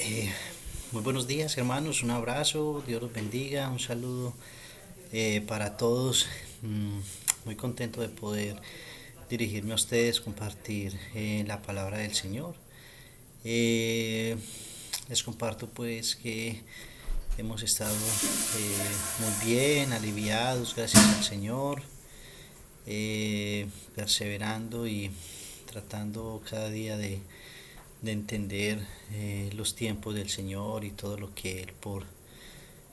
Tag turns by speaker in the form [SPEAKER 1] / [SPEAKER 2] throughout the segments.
[SPEAKER 1] Eh, Muy buenos días, hermanos, un abrazo, Dios los bendiga, un saludo para todos. Muy contento de poder dirigirme a ustedes, compartir la palabra del Señor. Eh, Les comparto pues que hemos estado muy bien, aliviados, gracias al Señor, perseverando y tratando cada día de entender los tiempos del Señor y todo lo que Él por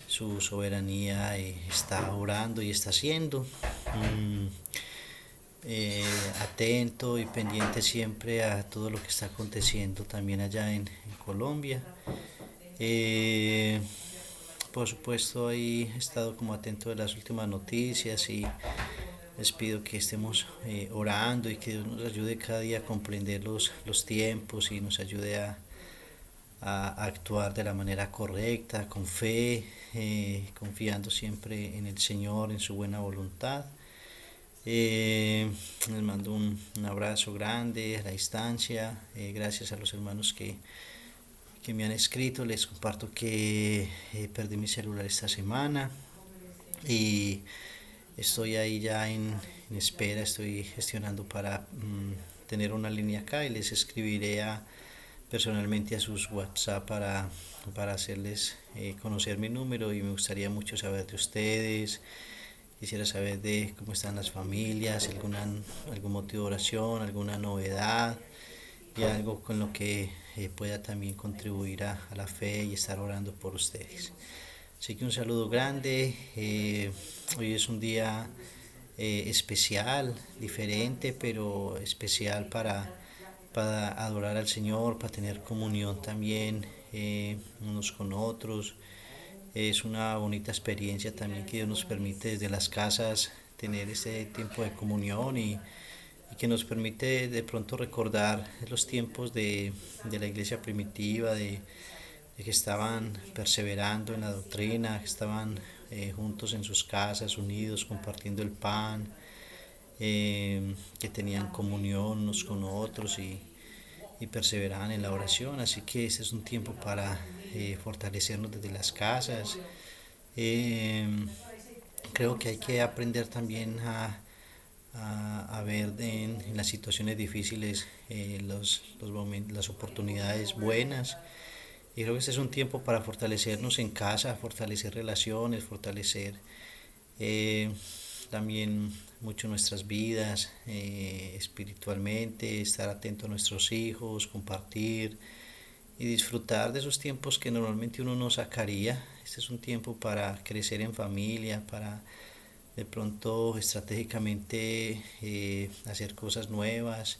[SPEAKER 1] su soberanía está orando y está haciendo. Mm, Atento y pendiente siempre a todo lo que está aconteciendo también allá en Colombia. Eh, por supuesto ahí he estado como atento de las últimas noticias y les pido que estemos orando y que Dios nos ayude cada día a comprender los tiempos y nos ayude a actuar de la manera correcta, con fe, confiando siempre en el Señor, en su buena voluntad. Les mando un abrazo grande a la distancia. Gracias a los hermanos que me han escrito. Les comparto que perdí mi celular esta semana y estoy ahí ya en espera. Estoy gestionando para tener una línea acá y les escribiré personalmente a sus WhatsApp para hacerles conocer mi número y me gustaría mucho saber de ustedes. Quisiera saber de cómo están las familias, algún motivo de oración, alguna novedad y algo con lo que pueda también contribuir a la fe y estar orando por ustedes. Así que un saludo grande. Hoy es un día especial, diferente, pero especial para adorar al Señor, para tener comunión también unos con otros. Es una bonita experiencia también que Dios nos permite desde las casas tener ese tiempo de comunión y que nos permite de pronto recordar los tiempos de la iglesia primitiva, de que estaban perseverando en la doctrina, que estaban juntos en sus casas, unidos, compartiendo el pan, que tenían comunión unos con otros y perseveraban en la oración. Así que este es un tiempo para fortalecernos desde las casas. Eh, Creo que hay que aprender también a ver en las situaciones difíciles las oportunidades buenas. Y creo que este es un tiempo para fortalecernos en casa, fortalecer relaciones, fortalecer eh, también mucho nuestras vidas espiritualmente, estar atento a nuestros hijos, compartir y disfrutar de esos tiempos que normalmente uno no sacaría. Este es un tiempo para crecer en familia, para de pronto estratégicamente hacer cosas nuevas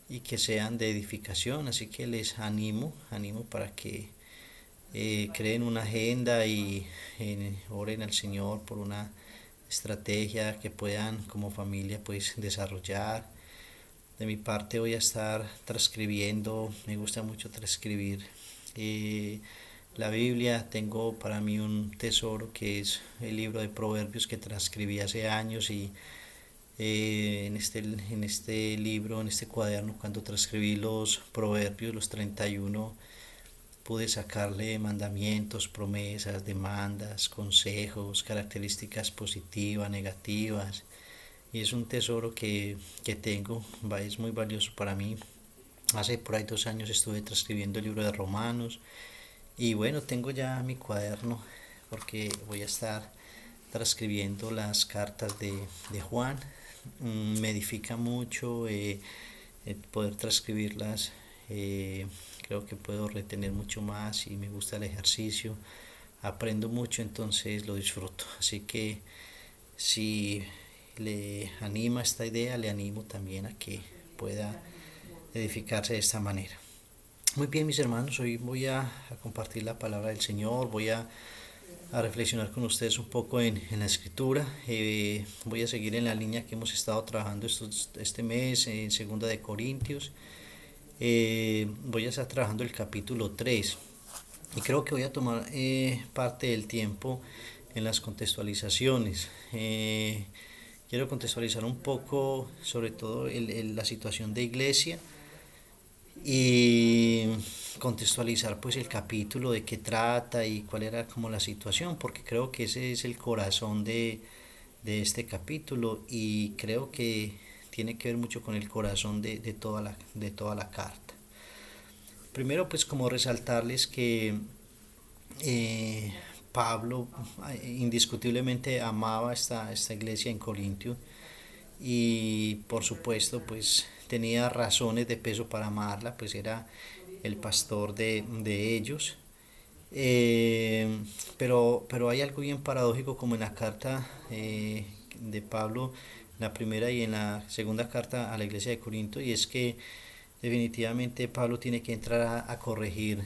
[SPEAKER 1] y que sean de edificación. Así que les animo para que creen una agenda y oren al Señor por una estrategia que puedan como familia pues desarrollar. De mi parte voy a estar transcribiendo, me gusta mucho transcribir eh, la Biblia. Tengo para mí un tesoro que es el libro de Proverbios que transcribí hace años y en este libro, en este cuaderno, cuando transcribí los Proverbios, los 31, pude sacarle mandamientos, promesas, demandas, consejos, características positivas, negativas. Y es un tesoro que tengo, es muy valioso para mí. Hace por ahí 2 años estuve transcribiendo el libro de Romanos y bueno, tengo ya mi cuaderno porque voy a estar transcribiendo las cartas de Juan. Me edifica mucho poder transcribirlas. Creo que puedo retener mucho más y me gusta el ejercicio. Aprendo mucho, entonces lo disfruto. Así que si le anima esta idea, le animo también a que pueda edificarse de esta manera. Muy bien, mis hermanos, hoy voy a compartir la palabra del Señor, voy a reflexionar con ustedes un poco en la escritura. Voy a seguir en la línea que hemos estado trabajando este mes en Segunda de Corintios. Voy a estar trabajando el capítulo 3 y creo que voy a tomar parte del tiempo en las contextualizaciones. Quiero contextualizar un poco sobre todo la situación de iglesia y contextualizar pues el capítulo, de qué trata y cuál era como la situación, porque creo que ese es el corazón de este capítulo, y creo que tiene que ver mucho con el corazón de toda la carta. Primero pues como resaltarles que eh, Pablo indiscutiblemente amaba esta iglesia en Corintio, y por supuesto pues tenía razones de peso para amarla, pues era el pastor de ellos. Pero hay algo bien paradójico como en la carta de Pablo, en la primera y en la segunda carta a la iglesia de Corinto, y es que definitivamente Pablo tiene que entrar a corregir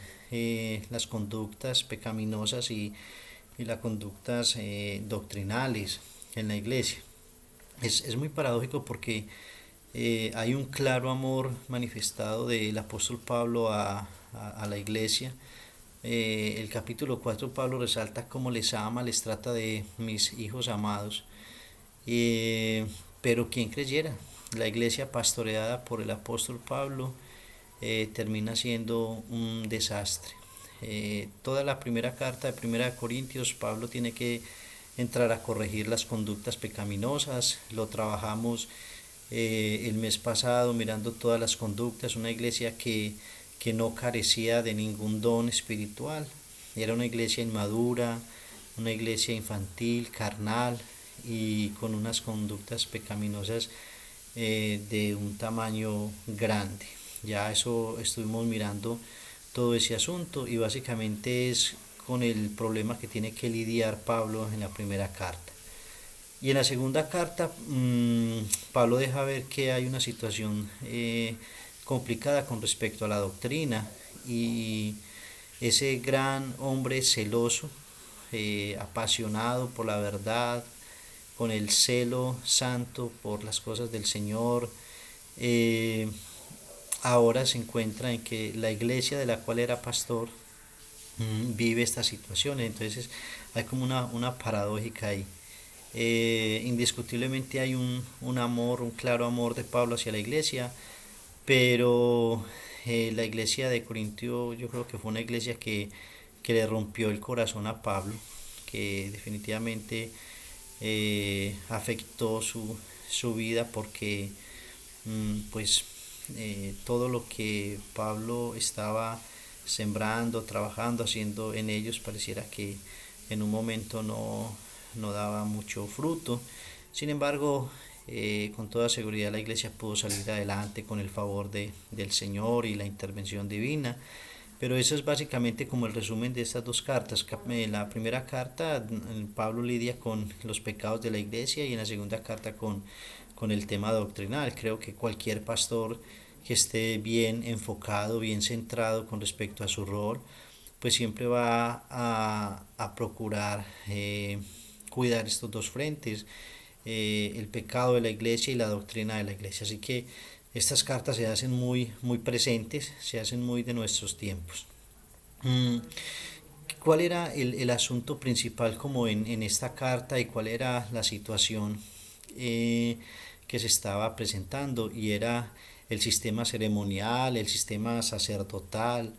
[SPEAKER 1] las conductas pecaminosas y las conductas doctrinales en la iglesia. Es muy paradójico porque hay un claro amor manifestado del apóstol Pablo a la iglesia. El capítulo 4 Pablo resalta cómo les ama, les trata de mis hijos amados. Pero quien creyera, la iglesia pastoreada por el apóstol Pablo termina siendo un desastre. Toda la primera carta de Primera de Corintios, Pablo tiene que entrar a corregir las conductas pecaminosas. Lo trabajamos el mes pasado mirando todas las conductas. Una iglesia que no carecía de ningún don espiritual. Era una iglesia inmadura, una iglesia infantil, carnal, y con unas conductas pecaminosas de un tamaño grande. Ya eso estuvimos mirando todo ese asunto, y básicamente es con el problema que tiene que lidiar Pablo en la primera carta. Y en la segunda carta Pablo deja ver que hay una situación complicada con respecto a la doctrina, y ese gran hombre celoso, apasionado por la verdad, con el celo santo por las cosas del Señor, eh, ahora se encuentra en que la iglesia de la cual era pastor vive esta situación. Entonces hay como una paradójica ahí. Indiscutiblemente hay un amor, un claro amor de Pablo hacia la iglesia, pero la iglesia de Corintio yo creo que fue una iglesia que le rompió el corazón a Pablo, que definitivamente afectó su vida, porque pues todo lo que Pablo estaba sembrando, trabajando, haciendo en ellos, pareciera que en un momento no daba mucho fruto. Sin embargo, con toda seguridad la iglesia pudo salir adelante con el favor del Señor y la intervención divina. Pero eso es básicamente como el resumen de estas dos cartas. En la primera carta Pablo lidia con los pecados de la iglesia, y en la segunda carta con el tema doctrinal. Creo que cualquier pastor que esté bien enfocado, bien centrado con respecto a su rol, pues siempre va a procurar cuidar estos dos frentes, el pecado de la iglesia y la doctrina de la iglesia. Así que estas cartas se hacen muy presentes, se hacen muy de nuestros tiempos. Mm, ¿Cuál era el asunto principal como en esta carta, y cuál era la situación que se estaba presentando? Y era el sistema ceremonial, el sistema sacerdotal,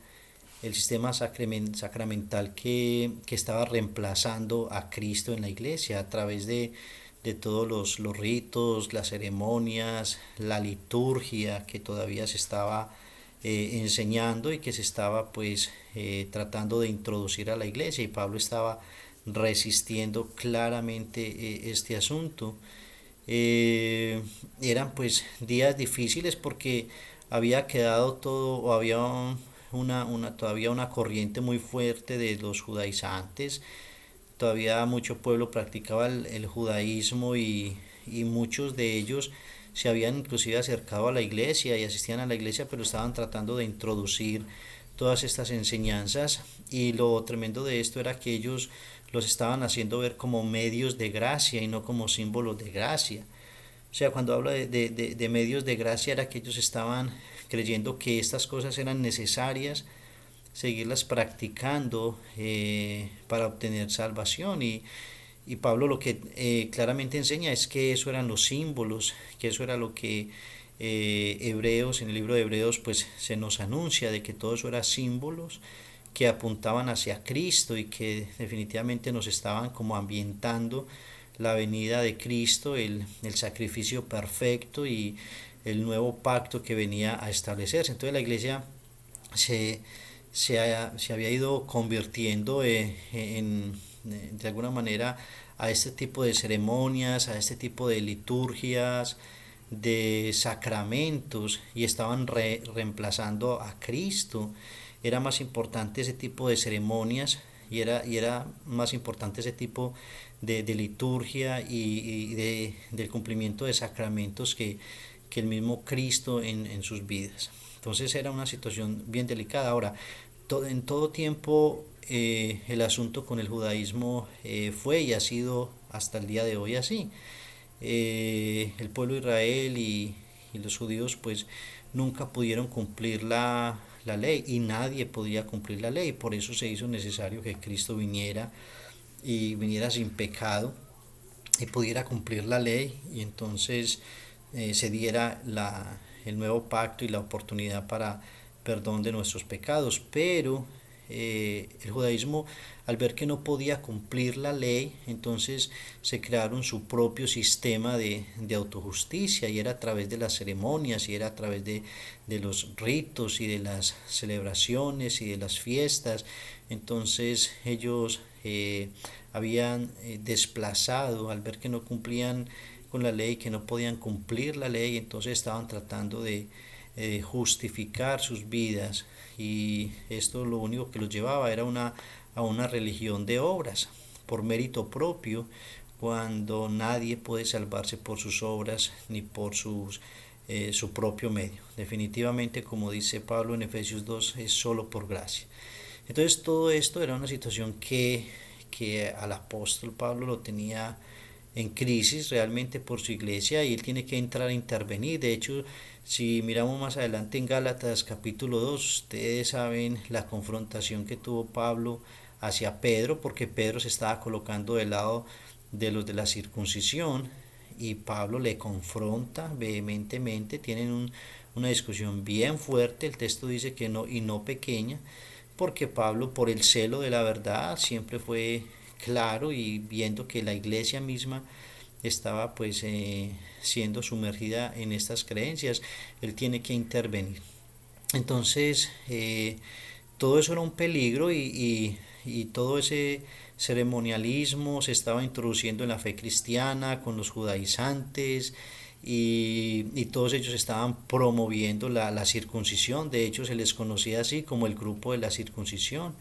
[SPEAKER 1] el sistema sacramental que estaba reemplazando a Cristo en la iglesia a través de todos los ritos, las ceremonias, la liturgia que todavía se estaba enseñando y que se estaba pues tratando de introducir a la iglesia, y Pablo estaba resistiendo claramente este asunto. Eran pues días difíciles porque había quedado todo, o había todavía una corriente muy fuerte de los judaizantes. Todavía mucho pueblo practicaba el judaísmo, y muchos de ellos se habían inclusive acercado a la iglesia y asistían a la iglesia, pero estaban tratando de introducir todas estas enseñanzas, y lo tremendo de esto era que ellos los estaban haciendo ver como medios de gracia y no como símbolos de gracia. O sea, cuando habla de medios de gracia, era que ellos estaban creyendo que estas cosas eran necesarias seguirlas practicando para obtener salvación, y Pablo lo que claramente enseña es que eso eran los símbolos, que eso era lo que Hebreos, en el libro de Hebreos, pues se nos anuncia de que todo eso era símbolos que apuntaban hacia Cristo y que definitivamente nos estaban como ambientando la venida de Cristo, el sacrificio perfecto y el nuevo pacto que venía a establecerse. Entonces la iglesia se, se había ido convirtiendo de alguna manera a este tipo de ceremonias, a este tipo de liturgias, de sacramentos y estaban reemplazando a Cristo. Era más importante ese tipo de ceremonias y era más importante ese tipo de liturgia del cumplimiento de sacramentos que el mismo Cristo en sus vidas. Entonces era una situación bien delicada. Ahora, en todo tiempo el asunto con el judaísmo fue y ha sido hasta el día de hoy así. El pueblo de Israel y los judíos pues nunca pudieron cumplir la ley y nadie podía cumplir la ley. Por eso se hizo necesario que Cristo viniera y viniera sin pecado y pudiera cumplir la ley y entonces se diera el nuevo pacto y la oportunidad para perdón de nuestros pecados. Pero el judaísmo, al ver que no podía cumplir la ley, entonces se crearon su propio sistema de autojusticia y era a través de las ceremonias y era a través de los ritos y de las celebraciones y de las fiestas. Entonces ellos habían desplazado, al ver que no cumplían con la ley, que no podían cumplir la ley, entonces estaban tratando de justificar sus vidas y esto lo único que los llevaba era a una religión de obras, por mérito propio, cuando nadie puede salvarse por sus obras ni por su propio medio. Definitivamente, como dice Pablo en Efesios 2, es solo por gracia. Entonces todo esto era una situación que al apóstol Pablo lo tenía en crisis realmente por su iglesia y él tiene que entrar a intervenir. De hecho, si miramos más adelante en Gálatas capítulo 2, ustedes saben la confrontación que tuvo Pablo hacia Pedro, porque Pedro se estaba colocando del lado de los de la circuncisión y Pablo le confronta vehementemente, tienen una discusión bien fuerte, el texto dice que no y no pequeña, porque Pablo por el celo de la verdad siempre fue claro y viendo que la iglesia misma estaba pues siendo sumergida en estas creencias, él tiene que intervenir. Entonces todo eso era un peligro y todo ese ceremonialismo se estaba introduciendo en la fe cristiana con los judaizantes y todos ellos estaban promoviendo la circuncisión. De hecho se les conocía así como el grupo de la circuncisión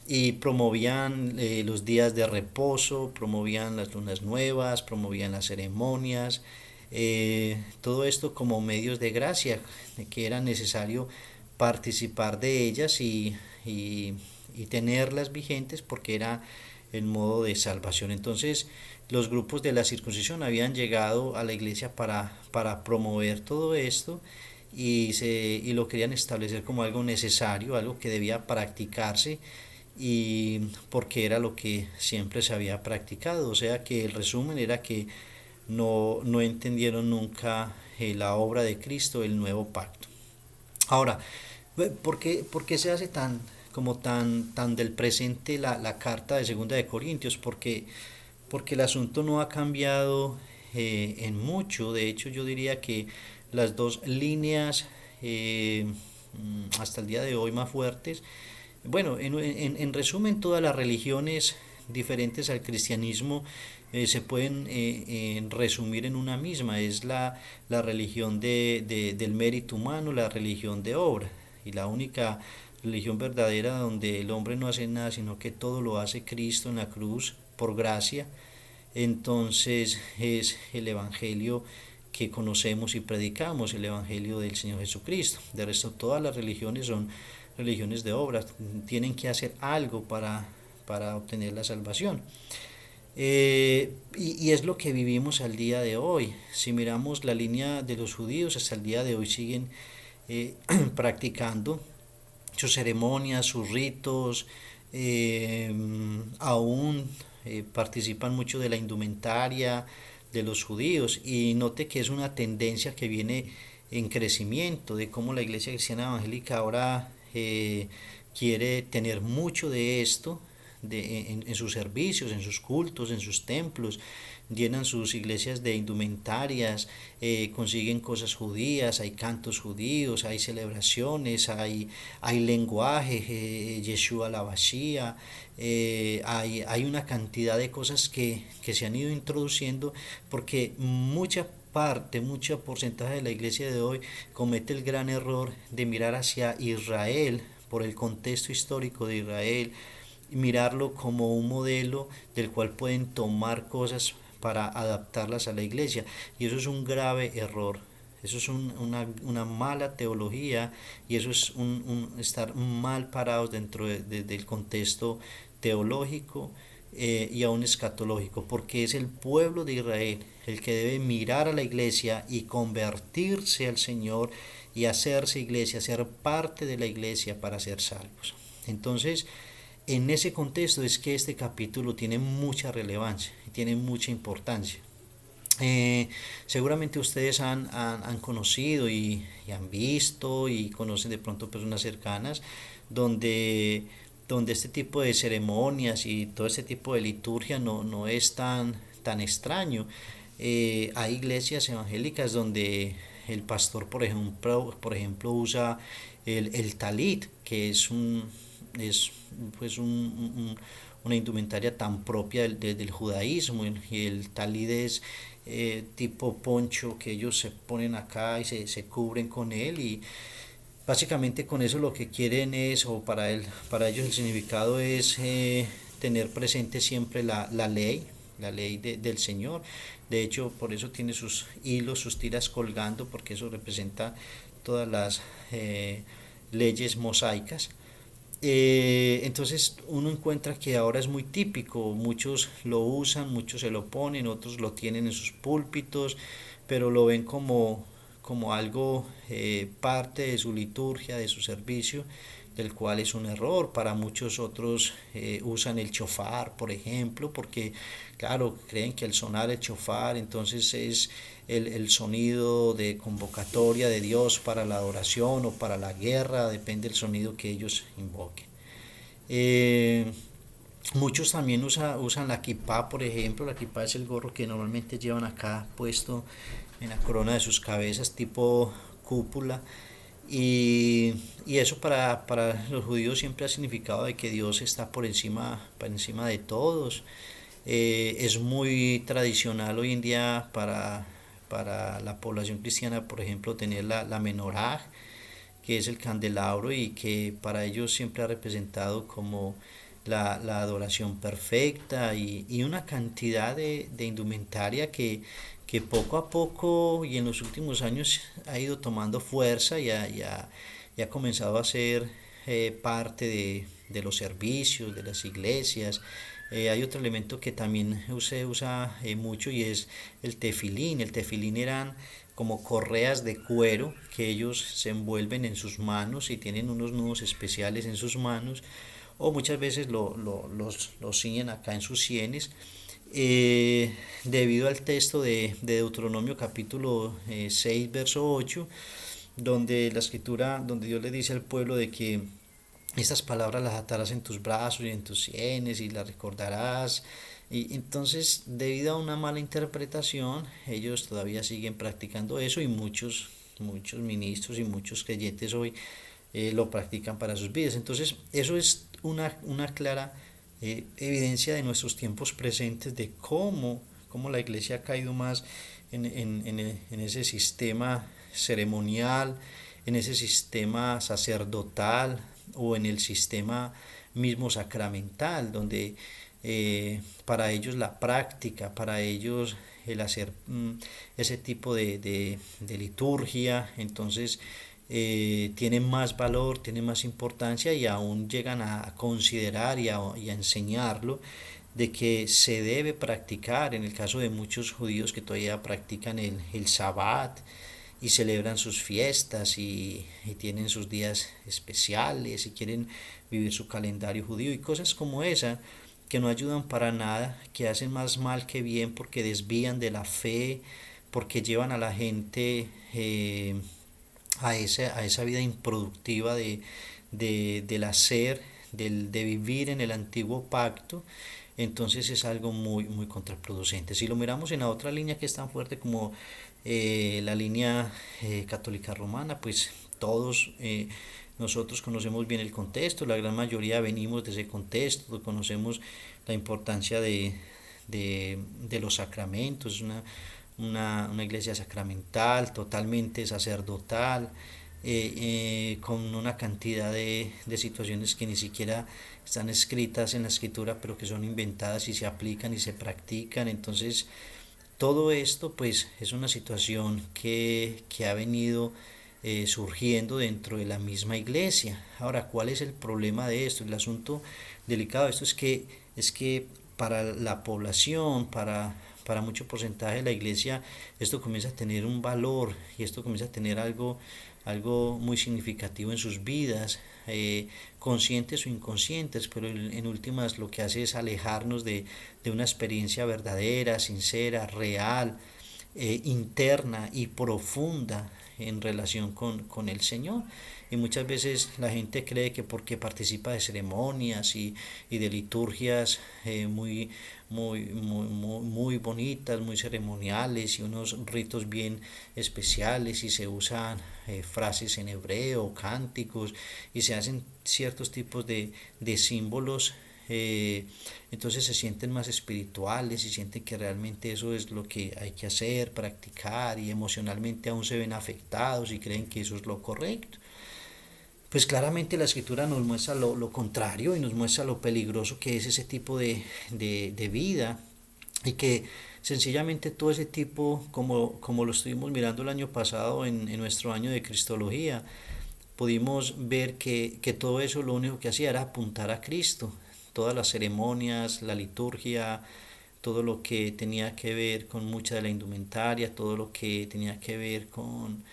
[SPEAKER 1] y promovían los días de reposo, promovían las lunas nuevas, promovían las ceremonias, todo esto como medios de gracia, que era necesario participar de ellas y tenerlas vigentes porque era el modo de salvación. Entonces los grupos de la circuncisión habían llegado a la iglesia para promover todo esto y lo querían establecer como algo necesario, algo que debía practicarse y porque era lo que siempre se había practicado. O sea que el resumen era que no entendieron nunca la obra de Cristo, el nuevo pacto. Ahora, por qué se hace tan del presente la carta de Segunda de Corintios? Porque el asunto no ha cambiado en mucho. De hecho, yo diría que las dos líneas hasta el día de hoy más fuertes, bueno, en resumen, todas las religiones diferentes al cristianismo se pueden resumir en una misma, es la religión del mérito humano, la religión de obra, y la única religión verdadera donde el hombre no hace nada, sino que todo lo hace Cristo en la cruz por gracia, entonces es el Evangelio que conocemos y predicamos, el Evangelio del Señor Jesucristo. De resto, todas las religiones son religiones de obras, tienen que hacer algo para obtener la salvación. Y es lo que vivimos al día de hoy. Si miramos la línea de los judíos, hasta el día de hoy siguen practicando sus ceremonias, sus ritos, aún participan mucho de la indumentaria de los judíos y note que es una tendencia que viene en crecimiento, de cómo la Iglesia Cristiana Evangélica ahora quiere tener mucho de esto en sus servicios, en sus cultos, en sus templos, llenan sus iglesias de indumentarias, consiguen cosas judías, hay cantos judíos, hay celebraciones, hay lenguaje, Yeshua la Mashiach, hay una cantidad de cosas que se han ido introduciendo porque mucho porcentaje de la iglesia de hoy comete el gran error de mirar hacia Israel por el contexto histórico de Israel, mirarlo como un modelo del cual pueden tomar cosas para adaptarlas a la iglesia, y eso es un grave error. Eso es una mala teología, y eso es estar mal parados dentro del contexto teológico y aún escatológico, porque es el pueblo de Israel el que debe mirar a la iglesia y convertirse al Señor y hacerse iglesia, ser parte de la iglesia para ser salvos. Entonces, en ese contexto es que este capítulo tiene mucha relevancia y tiene mucha importancia. Seguramente ustedes han conocido y han visto y conocen de pronto personas cercanas donde este tipo de ceremonias y todo este tipo de liturgia no es tan extraño. Hay iglesias evangélicas donde el pastor, por ejemplo usa el talit, que es pues una indumentaria tan propia del judaísmo, y el talit es tipo poncho que ellos se ponen acá y se cubren con él, y básicamente con eso lo que quieren es, o para ellos el significado es tener presente siempre la ley del Señor. De hecho, por eso tiene sus hilos, sus tiras colgando, porque eso representa todas las leyes mosaicas. Entonces uno encuentra que ahora es muy típico, muchos lo usan, muchos se lo ponen, otros lo tienen en sus púlpitos, pero lo ven como algo parte de su liturgia, de su servicio, del cual es un error. Para muchos otros usan el chofar, por ejemplo, porque claro, creen que al sonar el chofar entonces es el sonido de convocatoria de Dios para la adoración o para la guerra, depende del sonido que ellos invoquen. Eh, Muchos también usan la kipá, por ejemplo. La kipá es el gorro que normalmente llevan acá puesto en la corona de sus cabezas, tipo cúpula. Y eso para los judíos siempre ha significado de que Dios está por encima de todos. Es muy tradicional hoy en día para la población cristiana, por ejemplo, tener la menorá, que es el candelabro, y que para ellos siempre ha representado como la adoración perfecta, y una cantidad de indumentaria que poco a poco y en los últimos años ha ido tomando fuerza y ha comenzado a ser parte de los servicios, de las iglesias. Hay otro elemento que también se usa mucho, y es el tefilín. El tefilín eran como correas de cuero que ellos se envuelven en sus manos y tienen unos nudos especiales en sus manos, o muchas veces los ciñen acá en sus sienes, debido al texto de Deuteronomio capítulo 6 verso 8, donde la escritura, donde Dios le dice al pueblo de que estas palabras las atarás en tus brazos y en tus sienes y las recordarás. Y entonces, debido a una mala interpretación, ellos todavía siguen practicando eso, y muchos ministros y muchos creyentes hoy lo practican para sus vidas. Entonces, eso es una clara evidencia de nuestros tiempos presentes, de cómo la iglesia ha caído más en ese sistema ceremonial, en ese sistema sacerdotal, o en el sistema mismo sacramental, donde para ellos la práctica, para ellos el hacer ese tipo de liturgia, entonces tiene más valor, tiene más importancia, y aún llegan a considerar y a enseñarlo, de que se debe practicar, en el caso de muchos judíos que todavía practican el Sabbat y celebran sus fiestas y tienen sus días especiales y quieren vivir su calendario judío y cosas como esa, que no ayudan para nada, que hacen más mal que bien, porque desvían de la fe, porque llevan a la gente a esa vida improductiva del hacer, de vivir en el antiguo pacto, entonces es algo muy contraproducente. Si lo miramos en la otra línea que es tan fuerte como la línea católica romana, pues todos nosotros conocemos bien el contexto, la gran mayoría venimos de ese contexto, conocemos la importancia de los sacramentos, una iglesia sacramental, totalmente sacerdotal, con una cantidad de situaciones que ni siquiera están escritas en la escritura, pero que son inventadas y se aplican y se practican. Entonces, todo esto pues es una situación que ha venido surgiendo dentro de la misma iglesia. Ahora, ¿cuál es el problema de esto? El asunto delicado de esto es que para la población, para mucho porcentaje de la iglesia, esto comienza a tener un valor y esto comienza a tener algo muy significativo en sus vidas, conscientes o inconscientes, pero en últimas lo que hace es alejarnos de una experiencia verdadera, sincera, real, interna y profunda en relación con el Señor. Y muchas veces la gente cree que porque participa de ceremonias y de liturgias muy bonitas, muy ceremoniales y unos ritos bien especiales y se usan frases en hebreo, cánticos y se hacen ciertos tipos de símbolos, entonces se sienten más espirituales y sienten que realmente eso es lo que hay que hacer, practicar, y emocionalmente aún se ven afectados y creen que eso es lo correcto. Pues claramente la escritura nos muestra lo contrario y nos muestra lo peligroso que es ese tipo de vida, y que sencillamente todo ese tipo, como lo estuvimos mirando el año pasado en nuestro año de Cristología, pudimos ver que todo eso lo único que hacía era apuntar a Cristo. Todas las ceremonias, la liturgia, todo lo que tenía que ver con mucha de la indumentaria, todo lo que tenía que ver con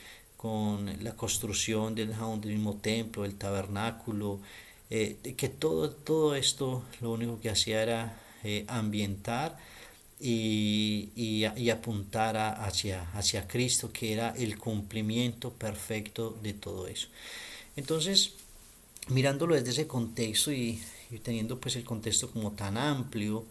[SPEAKER 1] la construcción del mismo templo, el tabernáculo, que todo esto lo único que hacía era ambientar y apuntar hacia Cristo, que era el cumplimiento perfecto de todo eso. Entonces, mirándolo desde ese contexto y teniendo pues el contexto como tan amplio,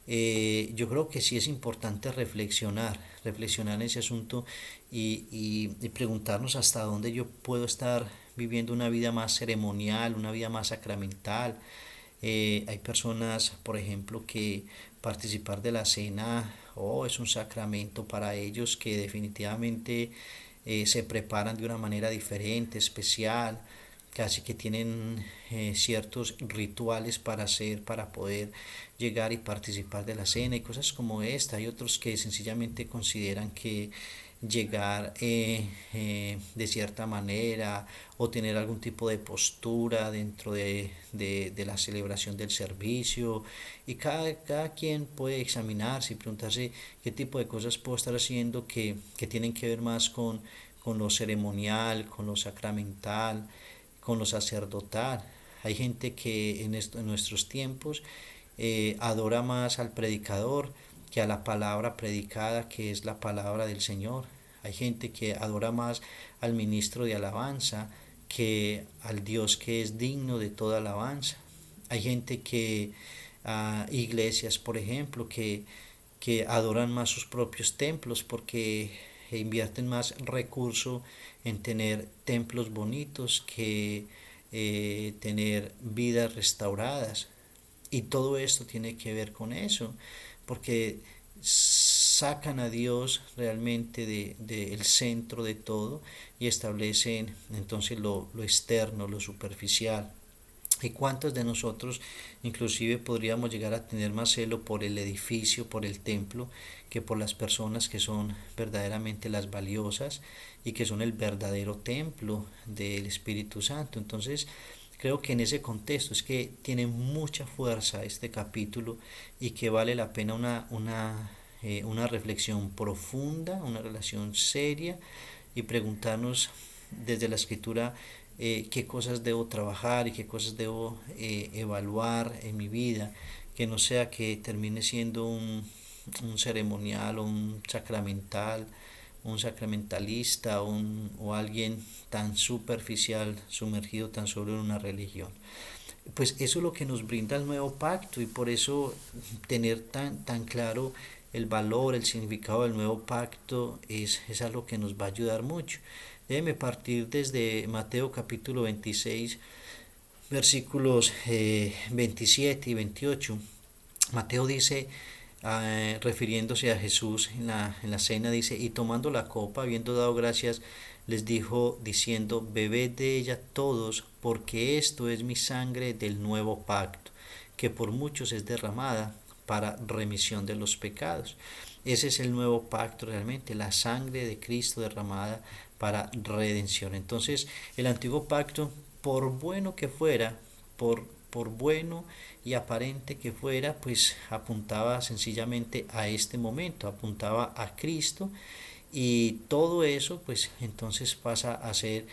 [SPEAKER 1] yo creo que sí es importante reflexionar en ese asunto y preguntarnos hasta dónde yo puedo estar viviendo una vida más ceremonial, una vida más sacramental. Hay personas, por ejemplo, que participar de la cena es un sacramento para ellos, que definitivamente se preparan de una manera diferente, especial, casi que tienen ciertos rituales para hacer, para poder llegar y participar de la cena y cosas como esta. Hay otros que sencillamente consideran que llegar de cierta manera o tener algún tipo de postura dentro de la celebración del servicio, y cada quien puede examinarse y preguntarse qué tipo de cosas puedo estar haciendo que tienen que ver más con lo ceremonial, con lo sacramental, con lo sacerdotal. Hay gente que en nuestros tiempos adora más al predicador que a la palabra predicada, que es la palabra del Señor. Hay gente que adora más al ministro de alabanza que al Dios que es digno de toda alabanza. Hay gente que, iglesias por ejemplo, que adoran más sus propios templos porque invierten más recurso en tener templos bonitos que tener vidas restauradas. Y todo esto tiene que ver con eso, porque sacan a Dios realmente del centro de todo y establecen entonces lo externo, lo superficial. ¿Y cuántos de nosotros inclusive podríamos llegar a tener más celo por el edificio, por el templo, que por las personas que son verdaderamente las valiosas y que son el verdadero templo del Espíritu Santo? Entonces, creo que en ese contexto es que tiene mucha fuerza este capítulo y que vale la pena una reflexión profunda, una relación seria, y preguntarnos desde la escritura qué cosas debo trabajar y qué cosas debo evaluar en mi vida, que no sea que termine siendo un ceremonial o un sacramental un sacramentalista o alguien tan superficial, sumergido tan solo en una religión. Pues eso es lo que nos brinda el nuevo pacto, y por eso tener tan claro el valor, el significado del nuevo pacto es algo que nos va a ayudar mucho. Déjeme partir desde Mateo capítulo 26, versículos 27 y 28. Mateo dice, refiriéndose a Jesús en la cena, dice: y tomando la copa, habiendo dado gracias, les dijo diciendo: bebed de ella todos, porque esto es mi sangre del nuevo pacto, que por muchos es derramada para remisión de los pecados. Ese es el nuevo pacto realmente, la sangre de Cristo derramada para redención. Entonces, el antiguo pacto, por bueno que fuera, por bueno y aparente que fuera, pues apuntaba sencillamente a este momento, apuntaba a Cristo, y todo eso pues entonces pasa a ser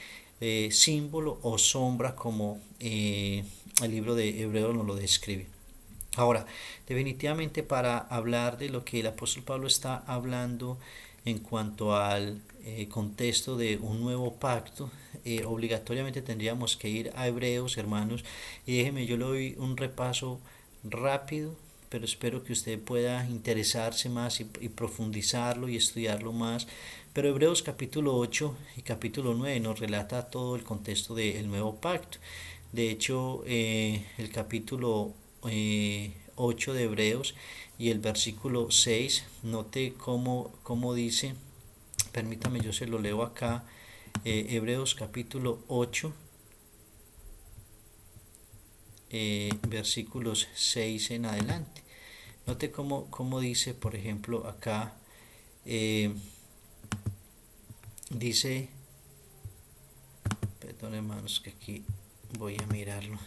[SPEAKER 1] símbolo o sombra, como el libro de Hebreos nos lo describe. Ahora, definitivamente, para hablar de lo que el apóstol Pablo está hablando en cuanto al contexto de un nuevo pacto, obligatoriamente tendríamos que ir a Hebreos, hermanos, y déjeme, yo le doy un repaso rápido, pero espero que usted pueda interesarse más y profundizarlo y estudiarlo más. Pero Hebreos capítulo 8 y capítulo 9 nos relata todo el contexto del nuevo pacto. De hecho, el capítulo 8 de Hebreos y el versículo 6, note cómo dice, permítame, yo se lo leo acá, Hebreos capítulo 8, versículos 6 en adelante. Note cómo dice, por ejemplo, acá, dice, perdón hermanos, que aquí voy a mirarlo,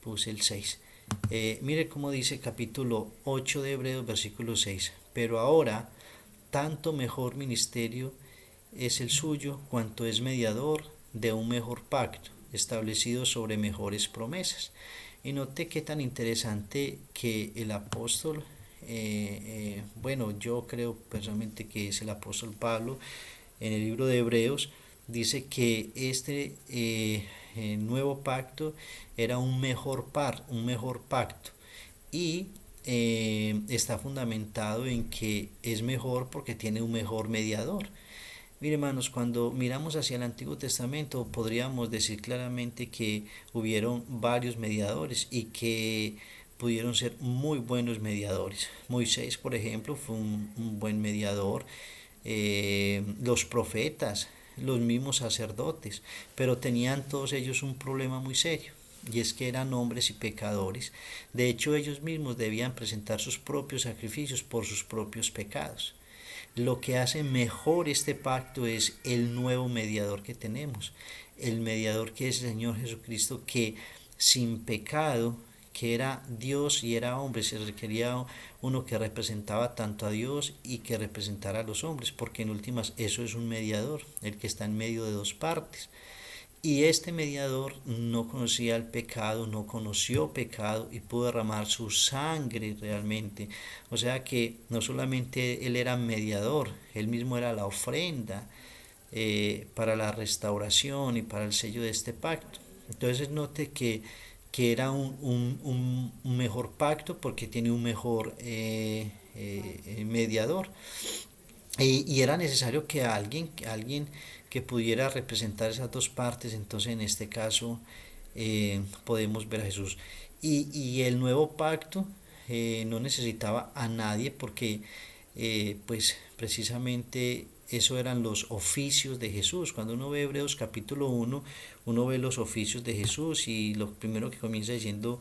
[SPEAKER 1] puse el 6. Mire cómo dice capítulo 8 de Hebreos, versículo 6. Pero ahora, tanto mejor ministerio es el suyo, cuanto es mediador de un mejor pacto, establecido sobre mejores promesas. Y note qué tan interesante que el apóstol, bueno, yo creo personalmente que es el apóstol Pablo, en el libro de Hebreos, dice que este nuevo pacto era un mejor pacto, y está fundamentado en que es mejor porque tiene un mejor mediador. Mire, hermanos, cuando miramos hacia el Antiguo Testamento, podríamos decir claramente que hubieron varios mediadores y que pudieron ser muy buenos mediadores. Moisés, por ejemplo, fue un buen mediador. Los profetas, los mismos sacerdotes, pero tenían todos ellos un problema muy serio, y es que eran hombres y pecadores. De hecho, ellos mismos debían presentar sus propios sacrificios por sus propios pecados. Lo que hace mejor este pacto es el nuevo mediador que tenemos, el mediador que es el Señor Jesucristo, que sin pecado, que era Dios y era hombre, se requería uno que representaba tanto a Dios y que representara a los hombres, porque en últimas eso es un mediador, el que está en medio de dos partes. Y este mediador no conocía el pecado, no conoció pecado, y pudo derramar su sangre realmente. O sea que no solamente él era mediador, él mismo era la ofrenda para la restauración y para el sello de este pacto. Entonces note que era un mejor pacto porque tiene un mejor mediador. Y era necesario que alguien que pudiera representar esas dos partes. Entonces en este caso podemos ver a Jesús. Y el nuevo pacto no necesitaba a nadie, porque pues precisamente eso eran los oficios de Jesús. Cuando uno ve Hebreos capítulo 1, uno ve los oficios de Jesús, y lo primero que comienza diciendo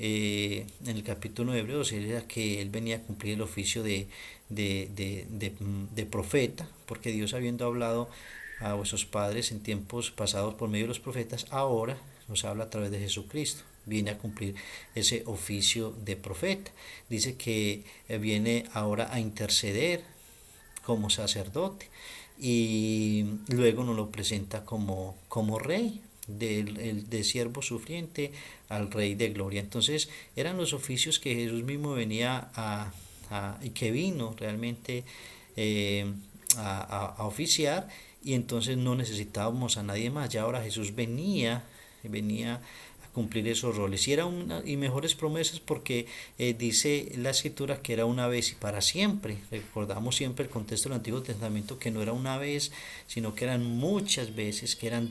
[SPEAKER 1] en el capítulo de Hebreos era que él venía a cumplir el oficio de profeta, porque Dios, habiendo hablado a vuestros padres en tiempos pasados por medio de los profetas, ahora nos habla a través de Jesucristo. Viene a cumplir ese oficio de profeta. Dice que viene ahora a interceder como sacerdote, y luego nos lo presenta como rey, de siervo sufriente al rey de gloria. Entonces eran los oficios que Jesús mismo venía y que vino realmente a oficiar, y entonces no necesitábamos a nadie más. Ya ahora Jesús venía a cumplir esos roles. Y era una, y mejores promesas porque dice la escritura que era una vez y para siempre. Recordamos siempre el contexto del Antiguo Testamento, que no era una vez, sino que eran muchas veces, que eran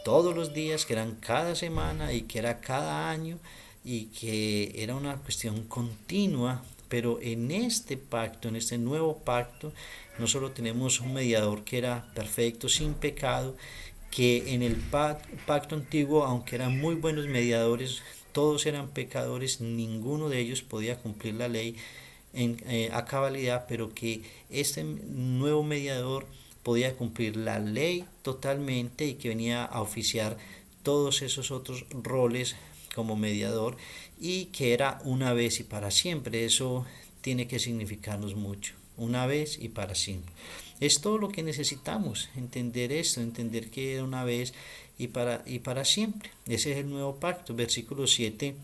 [SPEAKER 1] todos los días, que eran cada semana y que era cada año, y que era una cuestión continua. Pero en este pacto, en este nuevo pacto, no solo tenemos un mediador que era perfecto, sin pecado, que en el pacto antiguo, aunque eran muy buenos mediadores, todos eran pecadores, ninguno de ellos podía cumplir la ley a cabalidad, pero que este nuevo mediador podía cumplir la ley totalmente, y que venía a oficiar todos esos otros roles como mediador, y que era una vez y para siempre. Eso tiene que significarnos mucho, una vez y para siempre. Es todo lo que necesitamos, entender esto, entender que era una vez y para siempre. Ese es el nuevo pacto. Versículo 7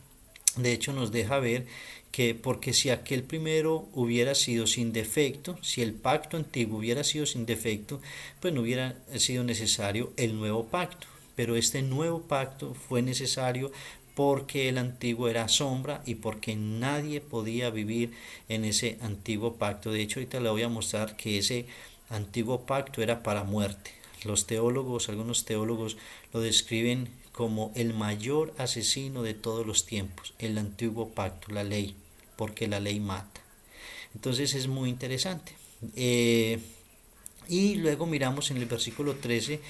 [SPEAKER 1] de hecho nos deja ver que porque si aquel primero hubiera sido sin defecto, si el pacto antiguo hubiera sido sin defecto, pues no hubiera sido necesario el nuevo pacto. Pero este nuevo pacto fue necesario porque el antiguo era sombra y porque nadie podía vivir en ese antiguo pacto. De hecho, ahorita le voy a mostrar que ese antiguo pacto era para muerte. Los teólogos, algunos teólogos lo describen como el mayor asesino de todos los tiempos, el antiguo pacto, la ley, porque la ley mata. Entonces es muy interesante. Y luego miramos en el versículo 13,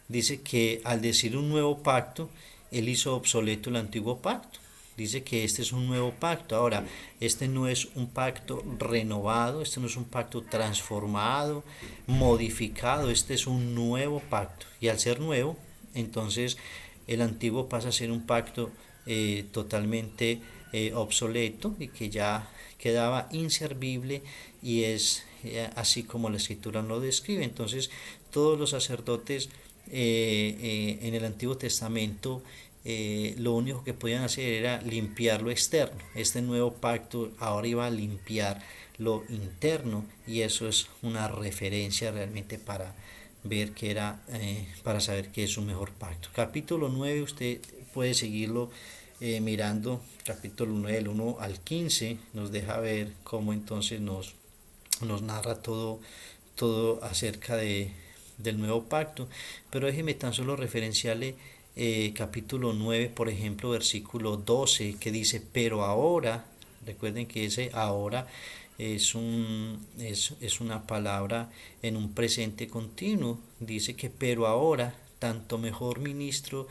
[SPEAKER 1] dice que al decir un nuevo pacto, él hizo obsoleto el antiguo pacto. Dice que este es un nuevo pacto. Ahora, este no es un pacto renovado, este no es un pacto transformado, modificado, este es un nuevo pacto. Y al ser nuevo, entonces el antiguo pasa a ser un pacto totalmente obsoleto, y que ya quedaba inservible, y es así como la escritura lo describe. Entonces todos los sacerdotes en el Antiguo Testamento lo único que podían hacer era limpiar lo externo. Este nuevo pacto ahora iba a limpiar lo interno, y eso es una referencia realmente para ver que era, para saber que es un mejor pacto. Capítulo 9 usted puede seguirlo mirando. Capítulo 9 del 1 al 15 nos deja ver cómo entonces nos narra todo acerca del nuevo pacto. Pero déjeme tan solo referenciarle capítulo 9, por ejemplo, versículo 12, que dice, pero ahora, recuerden que ese ahora es una palabra en un presente continuo. Dice que pero ahora, tanto mejor ministro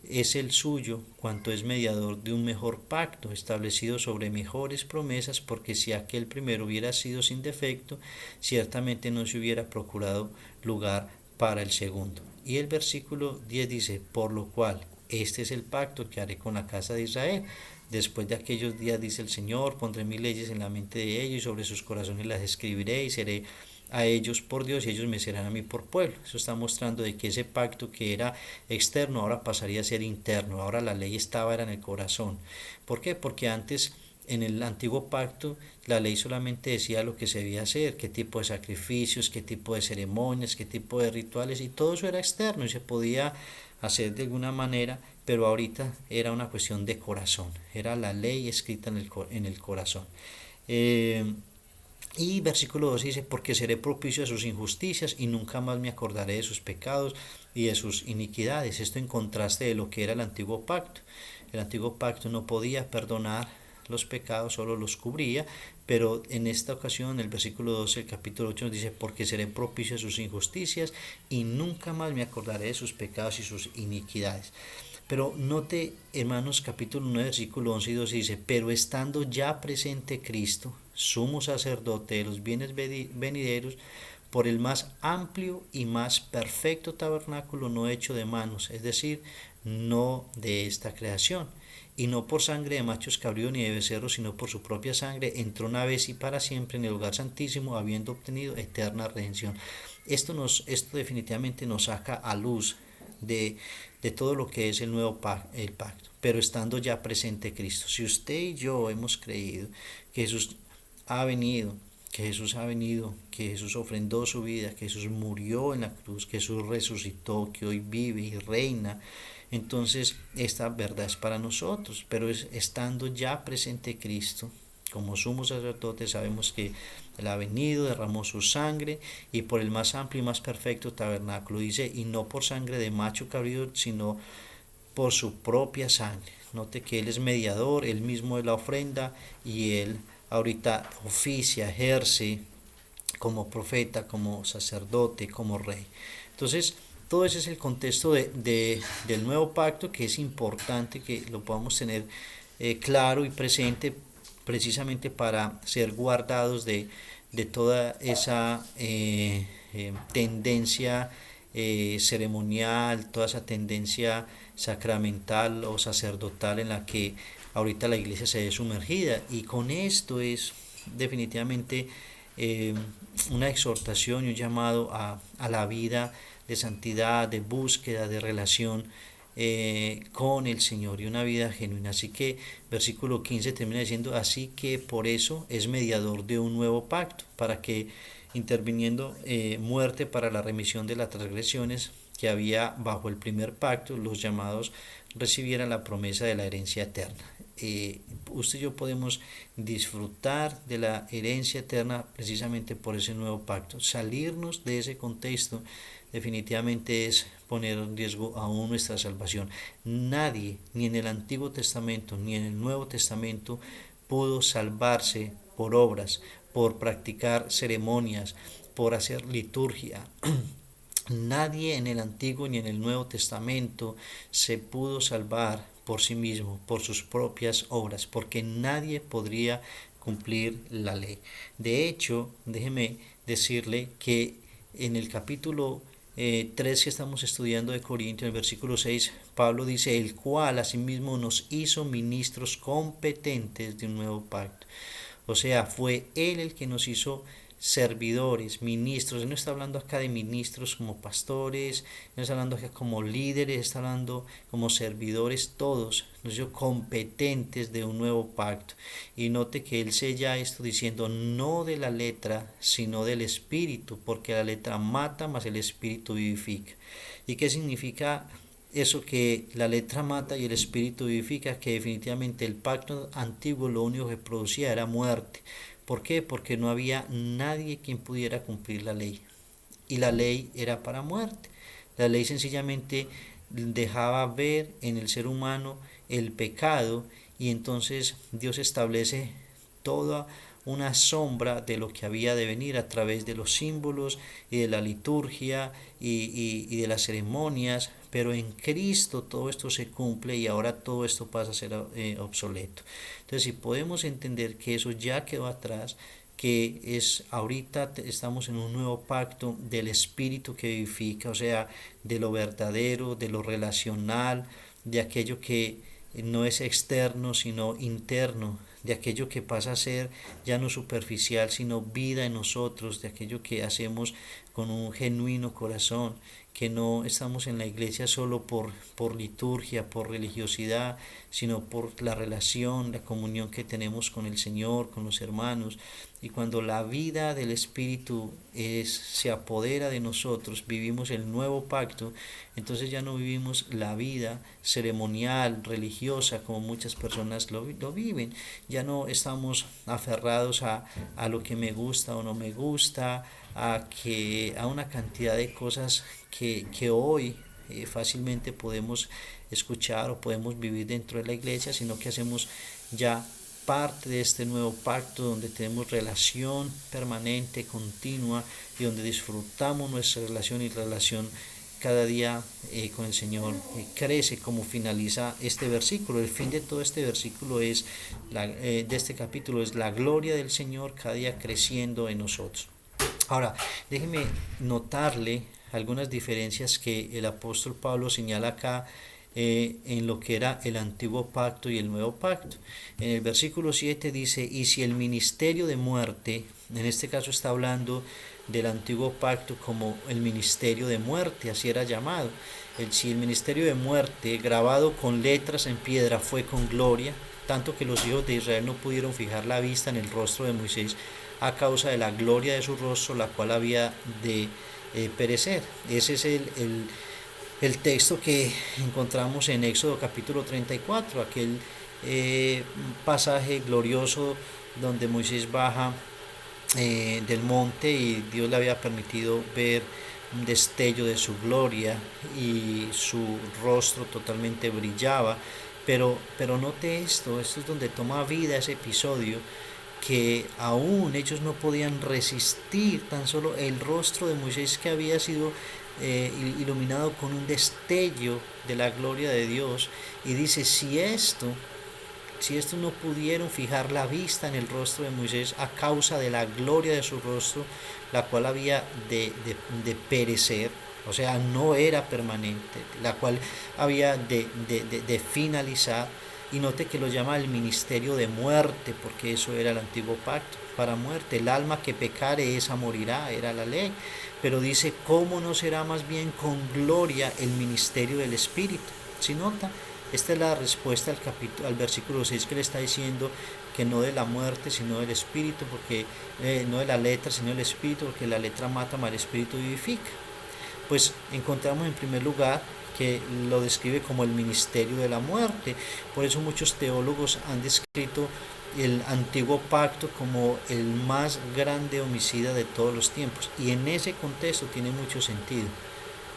[SPEAKER 1] es el suyo, cuanto es mediador de un mejor pacto, establecido sobre mejores promesas, porque si aquel primero hubiera sido sin defecto, ciertamente no se hubiera procurado lugar para el segundo. Y el versículo 10 dice, por lo cual, este es el pacto que haré con la casa de Israel. Después de aquellos días, dice el Señor, pondré mis leyes en la mente de ellos, y sobre sus corazones las escribiré, y seré a ellos por Dios, y ellos me serán a mí por pueblo. Eso está mostrando de que ese pacto que era externo ahora pasaría a ser interno. Ahora la ley era en el corazón. ¿Por qué? Porque antes, en el antiguo pacto, la ley solamente decía lo que se debía hacer, qué tipo de sacrificios, qué tipo de ceremonias, qué tipo de rituales, y todo eso era externo y se podía hacer de alguna manera, pero ahorita era una cuestión de corazón, era la ley escrita en el corazón. Y versículo 2 dice, porque seré propicio a sus injusticias y nunca más me acordaré de sus pecados y de sus iniquidades. Esto en contraste de lo que era el antiguo pacto. El antiguo pacto no podía perdonar los pecados, solo los cubría, pero en esta ocasión, el versículo 12 del capítulo 8 nos dice, porque seré propicio a sus injusticias y nunca más me acordaré de sus pecados y sus iniquidades. Pero note, hermanos, capítulo 9, versículo 11 y 12 dice, pero estando ya presente Cristo, sumo sacerdote de los bienes venideros, por el más amplio y más perfecto tabernáculo no hecho de manos, es decir, no de esta creación, y no por sangre de machos cabríos ni de becerros, sino por su propia sangre, entró una vez y para siempre en el lugar santísimo, habiendo obtenido eterna redención. Esto definitivamente nos saca a luz de todo lo que es el nuevo el pacto, pero estando ya presente Cristo. Si usted y yo hemos creído que Jesús ha venido, que Jesús ha venido, que Jesús ofrendó su vida, que Jesús murió en la cruz, que Jesús resucitó, que hoy vive y reina. Entonces esta verdad es para nosotros, pero estando ya presente Cristo, como sumo sacerdote, sabemos que Él ha venido, derramó su sangre y por el más amplio y más perfecto tabernáculo, dice, y no por sangre de macho cabrío, sino por su propia sangre. Note que Él es mediador, Él mismo es la ofrenda y Él ahorita oficia, ejerce como profeta, como sacerdote, como rey. Entonces, todo ese es el contexto del nuevo pacto, que es importante que lo podamos tener claro y presente, precisamente para ser guardados de toda esa tendencia ceremonial, toda esa tendencia sacramental o sacerdotal en la que ahorita la iglesia se ve sumergida. Y con esto es definitivamente una exhortación y un llamado a la vida de santidad, de búsqueda, de relación con el Señor y una vida genuina. Así que versículo 15 termina diciendo, así que por eso es mediador de un nuevo pacto, para que interviniendo muerte para la remisión de las transgresiones que había bajo el primer pacto, los llamados recibieran la promesa de la herencia eterna. Usted y yo podemos disfrutar de la herencia eterna precisamente por ese nuevo pacto. Salirnos de ese contexto definitivamente es poner en riesgo aún nuestra salvación. Nadie, ni en el Antiguo Testamento ni en el Nuevo Testamento, pudo salvarse por obras, por practicar ceremonias, por hacer liturgia. Nadie en el Antiguo ni en el Nuevo Testamento se pudo salvar por sí mismo, por sus propias obras, porque nadie podría cumplir la ley. De hecho, déjeme decirle que en el capítulo 3 que estamos estudiando de Corintios, en el versículo 6, Pablo dice, el cual asimismo nos hizo ministros competentes de un nuevo pacto. O sea, fue Él el que nos hizo servidores, ministros. Él no está hablando acá de ministros como pastores, no está hablando acá como líderes, está hablando como servidores todos, nos hizo competentes de un nuevo pacto. Y note que Él sella esto diciendo, no de la letra, sino del espíritu, porque la letra mata, mas el espíritu vivifica. ¿Y qué significa eso, que la letra mata y el espíritu vivifica? Que definitivamente el pacto antiguo lo único que producía era muerte. ¿Por qué? Porque no había nadie quien pudiera cumplir la ley. Y la ley era para muerte. La ley sencillamente dejaba ver en el ser humano el pecado, y entonces Dios establece toda una sombra de lo que había de venir a través de los símbolos y de la liturgia y de las ceremonias, pero en Cristo todo esto se cumple y ahora todo esto pasa a ser obsoleto. Entonces, si podemos entender que eso ya quedó atrás, que es ahorita estamos en un nuevo pacto del espíritu que vivifica, o sea, de lo verdadero, de lo relacional, de aquello que no es externo sino interno, de aquello que pasa a ser ya no superficial sino vida en nosotros, de aquello que hacemos con un genuino corazón, que no estamos en la iglesia solo por liturgia, por religiosidad, sino por la relación, la comunión que tenemos con el Señor, con los hermanos. Y cuando la vida del Espíritu se apodera de nosotros, vivimos el nuevo pacto, entonces ya no vivimos la vida ceremonial, religiosa, como muchas personas lo viven. Ya no estamos aferrados a lo que me gusta o no me gusta, a una cantidad de cosas que hoy fácilmente podemos escuchar o podemos vivir dentro de la iglesia, sino que hacemos ya parte de este nuevo pacto donde tenemos relación permanente, continua, y donde disfrutamos nuestra relación, y relación cada día con el Señor crece, como finaliza este versículo. El fin de todo este versículo es de este capítulo es la gloria del Señor cada día creciendo en nosotros. Ahora, déjeme notarle algunas diferencias que el apóstol Pablo señala acá en lo que era el antiguo pacto y el nuevo pacto. En el versículo 7 dice, y si el ministerio de muerte, en este caso está hablando del antiguo pacto como el ministerio de muerte, así era llamado. Si el ministerio de muerte, grabado con letras en piedra, fue con gloria, tanto que los hijos de Israel no pudieron fijar la vista en el rostro de Moisés a causa de la gloria de su rostro, la cual había de perecer. Ese es el texto que encontramos en Éxodo capítulo 34, aquel pasaje glorioso donde Moisés baja del monte y Dios le había permitido ver un destello de su gloria y su rostro totalmente brillaba. Pero note esto es donde toma vida ese episodio, que aún ellos no podían resistir tan solo el rostro de Moisés, que había sido iluminado con un destello de la gloria de Dios. Y dice, si estos no pudieron fijar la vista en el rostro de Moisés a causa de la gloria de su rostro, la cual había de perecer, o sea, no era permanente, la cual había de finalizar. Y note que lo llama el ministerio de muerte, porque eso era el antiguo pacto, para muerte. El alma que pecare, esa morirá, era la ley. Pero dice, ¿cómo no será más bien con gloria el ministerio del Espíritu? ¿Sí nota? Esta es la respuesta al versículo 6, que le está diciendo que no de la muerte sino del Espíritu, porque no de la letra sino del Espíritu, porque la letra mata, mas el Espíritu vivifica. Pues encontramos en primer lugar que lo describe como el ministerio de la muerte. Por eso muchos teólogos han descrito el antiguo pacto como el más grande homicida de todos los tiempos, y en ese contexto tiene mucho sentido.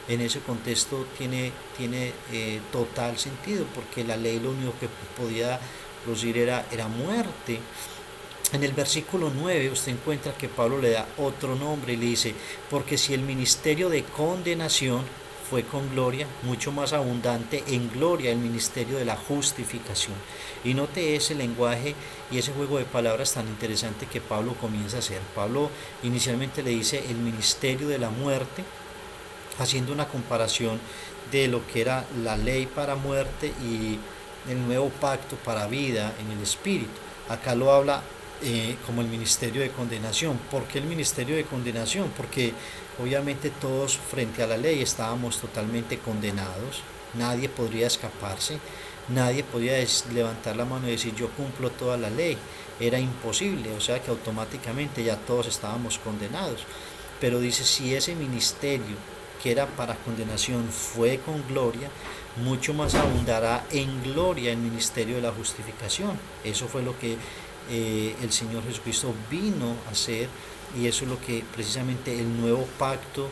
[SPEAKER 1] En ese contexto tiene total sentido, porque la ley lo único que podía producir era muerte. En el versículo 9 usted encuentra que Pablo le da otro nombre y le dice, porque si el ministerio de condenación fue con gloria, mucho más abundante en gloria el ministerio de la justificación. Y note ese lenguaje y ese juego de palabras tan interesante que Pablo comienza a hacer. Pablo inicialmente le dice el ministerio de la muerte, haciendo una comparación de lo que era la ley para muerte y el nuevo pacto para vida en el Espíritu. Acá lo habla como el ministerio de condenación. ¿Por qué el ministerio de condenación? Porque obviamente todos frente a la ley estábamos totalmente condenados, nadie podría escaparse, nadie podía levantar la mano y decir yo cumplo toda la ley, era imposible, o sea que automáticamente ya todos estábamos condenados. Pero dice, si ese ministerio que era para condenación fue con gloria, mucho más abundará en gloria el ministerio de la justificación. Eso fue lo que el Señor Jesucristo vino a hacer, y eso es lo que precisamente el nuevo pacto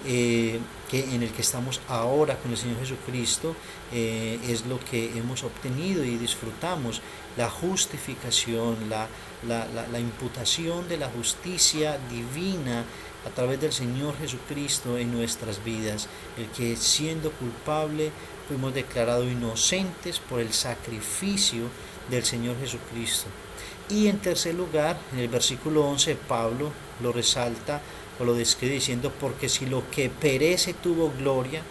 [SPEAKER 1] en el que estamos ahora con el Señor Jesucristo es lo que hemos obtenido y disfrutamos, la justificación, la imputación de la justicia divina a través del Señor Jesucristo en nuestras vidas, el que siendo culpable fuimos declarados inocentes por el sacrificio del Señor Jesucristo. Y en tercer lugar, en el versículo 11, Pablo lo resalta o lo describe diciendo, porque si lo que perece tuvo gloria,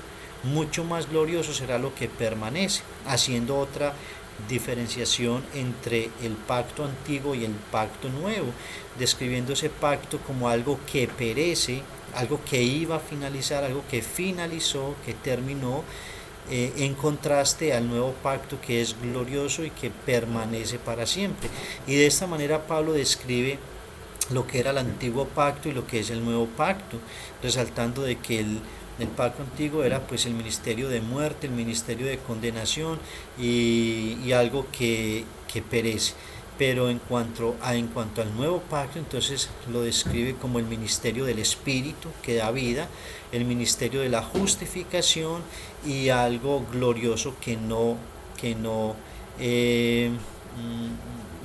[SPEAKER 1] mucho más glorioso será lo que permanece, haciendo otra diferenciación entre el pacto antiguo y el pacto nuevo, describiendo ese pacto como algo que perece, algo que iba a finalizar, algo que finalizó, que terminó, en contraste al nuevo pacto que es glorioso y que permanece para siempre. Y de esta manera Pablo describe lo que era el antiguo pacto y lo que es el nuevo pacto, resaltando de que el pacto antiguo era pues el ministerio de muerte, el ministerio de condenación y algo que perece. Pero en cuanto al nuevo pacto, entonces lo describe como el ministerio del Espíritu que da vida, el ministerio de la justificación y algo glorioso que no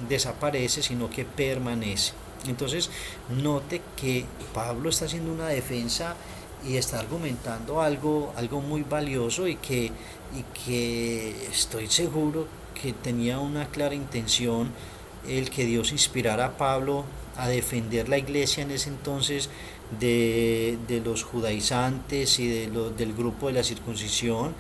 [SPEAKER 1] desaparece, sino que permanece. Entonces note que Pablo está haciendo una defensa y está argumentando algo muy valioso y que estoy seguro que tenía una clara intención, el que Dios inspirara a Pablo a defender la iglesia en ese entonces de los judaizantes y del grupo de la circuncisión.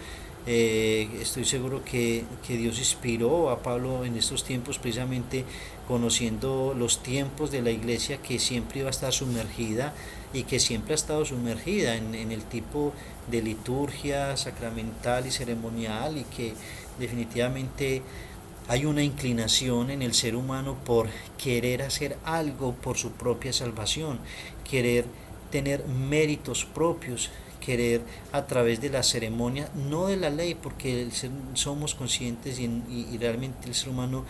[SPEAKER 1] Estoy seguro que Dios inspiró a Pablo en estos tiempos, precisamente conociendo los tiempos de la iglesia que siempre iba a estar sumergida y que siempre ha estado sumergida en el tipo de liturgia sacramental y ceremonial, y que definitivamente Hay una inclinación en el ser humano por querer hacer algo por su propia salvación, querer tener méritos propios, querer a través de la ceremonia, no de la ley, porque somos conscientes y realmente el ser humano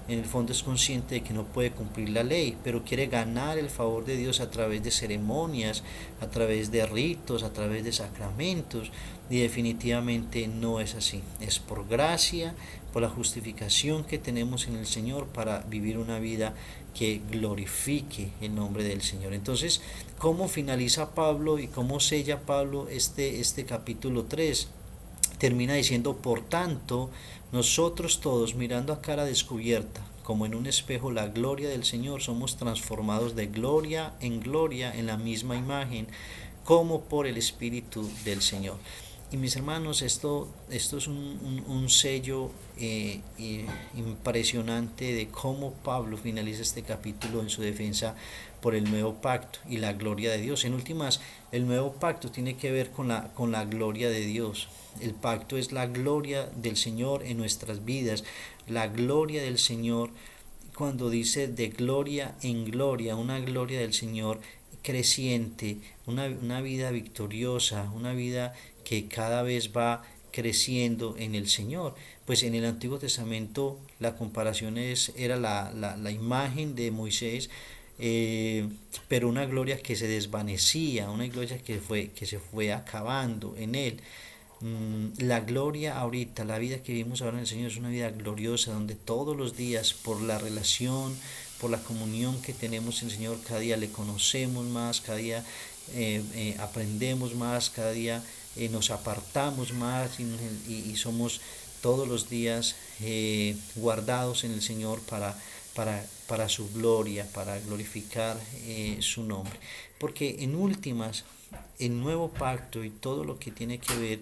[SPEAKER 1] en el fondo es consciente de que no puede cumplir la ley, pero quiere ganar el favor de Dios a través de ceremonias, a través de ritos, a través de sacramentos, y definitivamente no es así. Es por gracia, por la justificación que tenemos en el Señor para vivir una vida que glorifique el nombre del Señor. Entonces, ¿cómo finaliza Pablo y cómo sella Pablo este capítulo 3? Termina diciendo, por tanto, nosotros todos mirando a cara descubierta, como en un espejo, la gloria del Señor, somos transformados de gloria en la misma imagen, como por el Espíritu del Señor. Y mis hermanos, esto es un sello impresionante de cómo Pablo finaliza este capítulo en su defensa por el nuevo pacto y la gloria de Dios. En últimas, el nuevo pacto tiene que ver con la gloria de Dios. El pacto es la gloria del Señor en nuestras vidas, la gloria del Señor cuando dice de gloria en gloria, una gloria del Señor creciente, una vida victoriosa, una vida que cada vez va creciendo en el Señor. Pues en el Antiguo Testamento la comparación era la imagen de Moisés, pero una gloria que se desvanecía, una gloria que se fue acabando en él. La gloria ahorita, la vida que vivimos ahora en el Señor es una vida gloriosa, donde todos los días, por la relación, por la comunión que tenemos en el Señor, cada día le conocemos más, cada día aprendemos más, cada día nos apartamos más y somos todos los días guardados en el Señor para su gloria, para glorificar su nombre. Porque en últimas, el nuevo pacto y todo lo que tiene que ver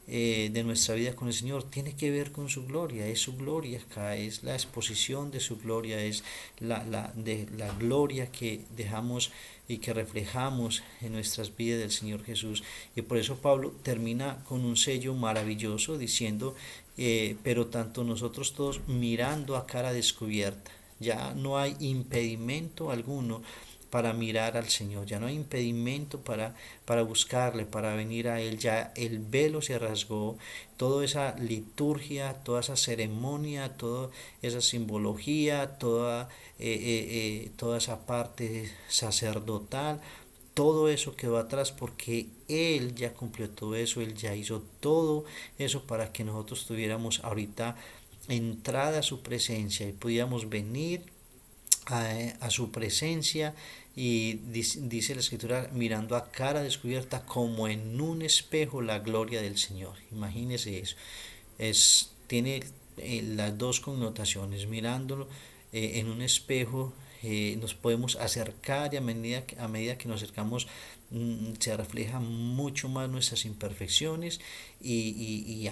[SPEAKER 1] de nuestra vida con el Señor tiene que ver con su gloria, es su gloria acá, es la exposición de su gloria, es la gloria que dejamos y que reflejamos en nuestras vidas del Señor Jesús. Y por eso Pablo termina con un sello maravilloso diciendo, pero tanto nosotros todos mirando a cara descubierta, ya no hay impedimento alguno para mirar al Señor, ya no hay impedimento para buscarle, para venir a Él, ya el velo se rasgó, toda esa liturgia, toda esa ceremonia, toda esa simbología, toda esa parte sacerdotal, todo eso quedó atrás porque Él ya cumplió todo eso, Él ya hizo todo eso para que nosotros tuviéramos ahorita entrada a su presencia y pudiéramos venir a su presencia y dice la escritura mirando a cara descubierta como en un espejo la gloria del Señor. Imagínese eso. Tiene las dos connotaciones. Mirándolo en un espejo nos podemos acercar y a medida que nos acercamos se refleja mucho más nuestras imperfecciones y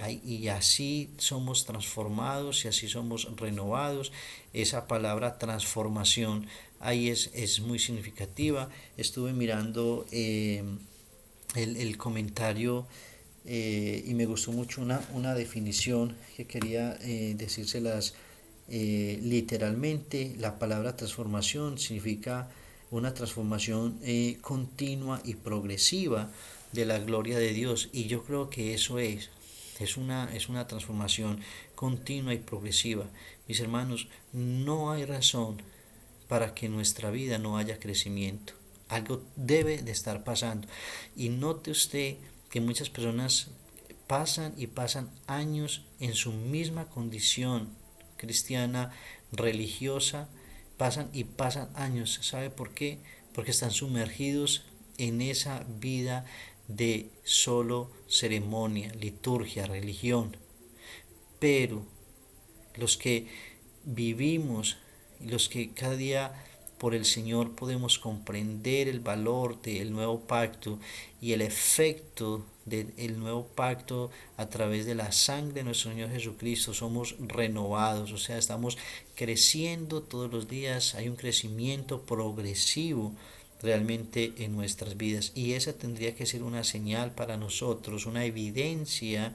[SPEAKER 1] así somos transformados y así somos renovados. Esa palabra transformación ahí es muy significativa. Estuve mirando el comentario y me gustó mucho una definición que quería decírselas literalmente. La palabra transformación significa una transformación continua y progresiva de la gloria de Dios, y yo creo que eso es una transformación continua y progresiva. Mis hermanos, no hay razón para que en nuestra vida no haya crecimiento. Algo debe de estar pasando. Y note usted que muchas personas pasan y pasan años en su misma condición cristiana, religiosa, pasan y pasan años. ¿Sabe por qué? Porque están sumergidos en esa vida de solo ceremonia, liturgia, religión. Pero los que vivimos, los que cada día por el Señor podemos comprender el valor del nuevo pacto y el efecto del nuevo pacto a través de la sangre de nuestro Señor Jesucristo, somos renovados, o sea, estamos creciendo todos los días, hay un crecimiento progresivo realmente en nuestras vidas, y esa tendría que ser una señal para nosotros, una evidencia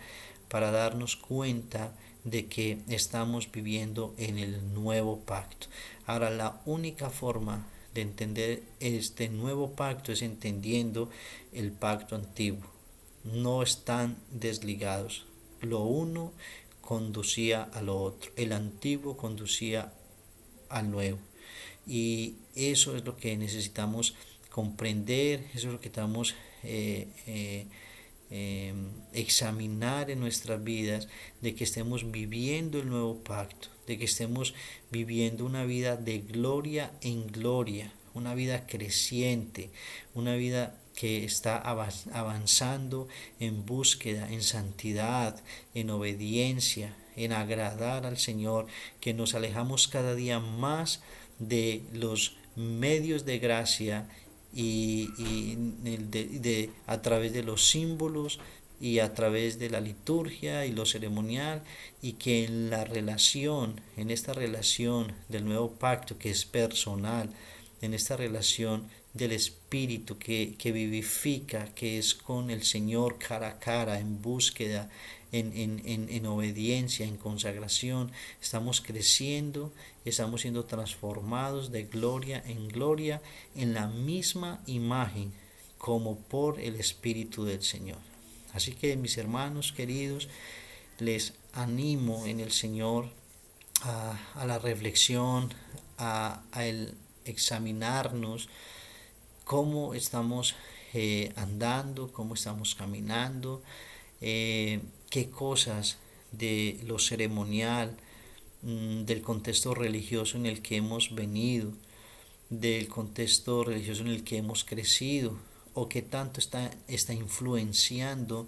[SPEAKER 1] para darnos cuenta de que estamos viviendo en el nuevo pacto. Ahora, la única forma de entender este nuevo pacto es entendiendo el pacto antiguo. No están desligados. Lo uno conducía a lo otro. El antiguo conducía al nuevo. Y eso es lo que necesitamos comprender, eso es lo que estamos examinar en nuestras vidas, de que estemos viviendo el nuevo pacto, de que estemos viviendo una vida de gloria en gloria, una vida creciente, una vida que está avanzando en búsqueda, en santidad, en obediencia, en agradar al Señor, que nos alejamos cada día más de los medios de gracia a través de los símbolos y a través de la liturgia y lo ceremonial, y que en esta relación del nuevo pacto que es personal, en esta relación del Espíritu que vivifica, que es con el Señor cara a cara, en búsqueda, en obediencia, en consagración, estamos creciendo, estamos siendo transformados de gloria en gloria en la misma imagen como por el Espíritu del Señor. Así que, mis hermanos queridos, les animo en el Señor a la reflexión, a el examinarnos cómo estamos andando, cómo estamos caminando, qué cosas de lo ceremonial, del contexto religioso en el que hemos venido, del contexto religioso en el que hemos crecido, o qué tanto está influenciando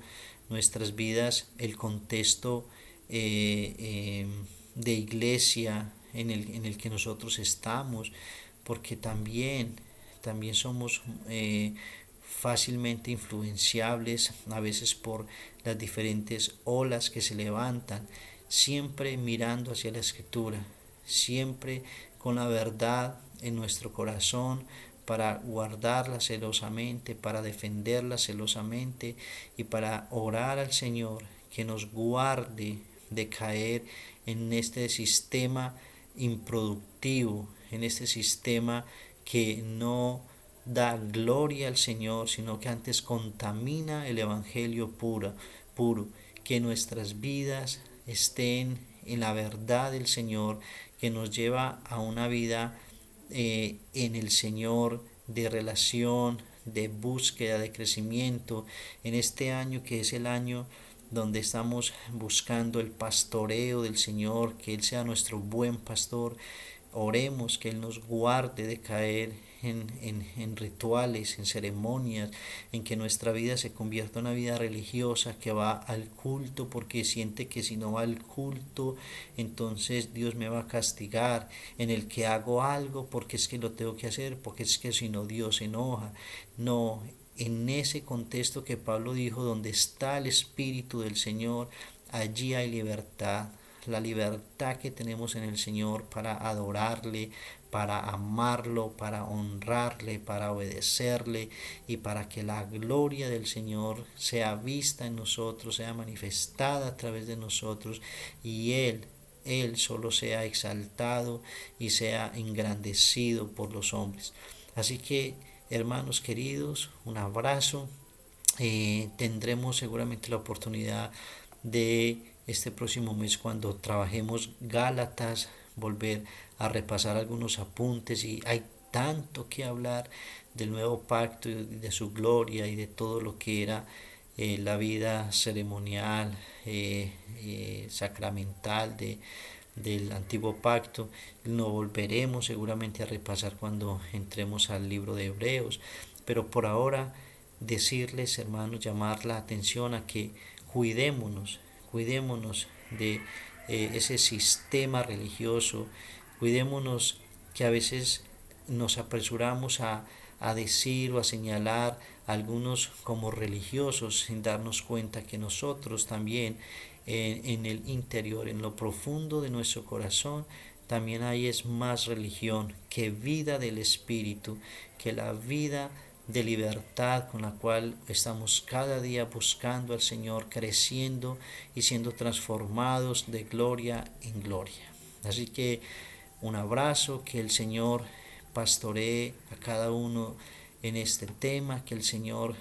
[SPEAKER 1] nuestras vidas el contexto de iglesia en el que nosotros estamos, porque también somos fácilmente influenciables a veces por las diferentes olas que se levantan, siempre mirando hacia la Escritura, siempre con la verdad en nuestro corazón, para guardarla celosamente, para defenderla celosamente y para orar al Señor que nos guarde de caer en este sistema improductivo, en este sistema que no da gloria al Señor, sino que antes contamina el Evangelio puro, que nuestras vidas estén en la verdad del Señor, que nos lleva a una vida en el Señor, de relación, de búsqueda, de crecimiento, en este año que es el año donde estamos buscando el pastoreo del Señor, que Él sea nuestro buen pastor. Oremos que Él nos guarde de caer en rituales, en ceremonias, en que nuestra vida se convierta en una vida religiosa que va al culto porque siente que si no va al culto entonces Dios me va a castigar, en el que hago algo porque es que lo tengo que hacer, porque es que si no Dios se enoja. No, en ese contexto que Pablo dijo, donde está el Espíritu del Señor, allí hay libertad. La libertad que tenemos en el Señor para adorarle, para amarlo, para honrarle, para obedecerle, y para que la gloria del Señor sea vista en nosotros, sea manifestada a través de nosotros, y Él solo sea exaltado y sea engrandecido por los hombres. Así que, hermanos queridos, un abrazo. Tendremos seguramente la oportunidad de este próximo mes, cuando trabajemos Gálatas, volver a repasar algunos apuntes, y hay tanto que hablar del nuevo pacto y de su gloria y de todo lo que era la vida ceremonial, sacramental del antiguo pacto. Lo volveremos seguramente a repasar cuando entremos al libro de Hebreos, pero por ahora decirles, hermanos, llamar la atención a que cuidémonos de ese sistema religioso, cuidémonos que a veces nos apresuramos a decir o a señalar a algunos como religiosos sin darnos cuenta que nosotros también en el interior, en lo profundo de nuestro corazón, también hay es más religión que vida del Espíritu, que la vida de libertad con la cual estamos cada día buscando al Señor, creciendo y siendo transformados de gloria en gloria. Así que un abrazo, que el Señor pastoree a cada uno en este tema, que el Señor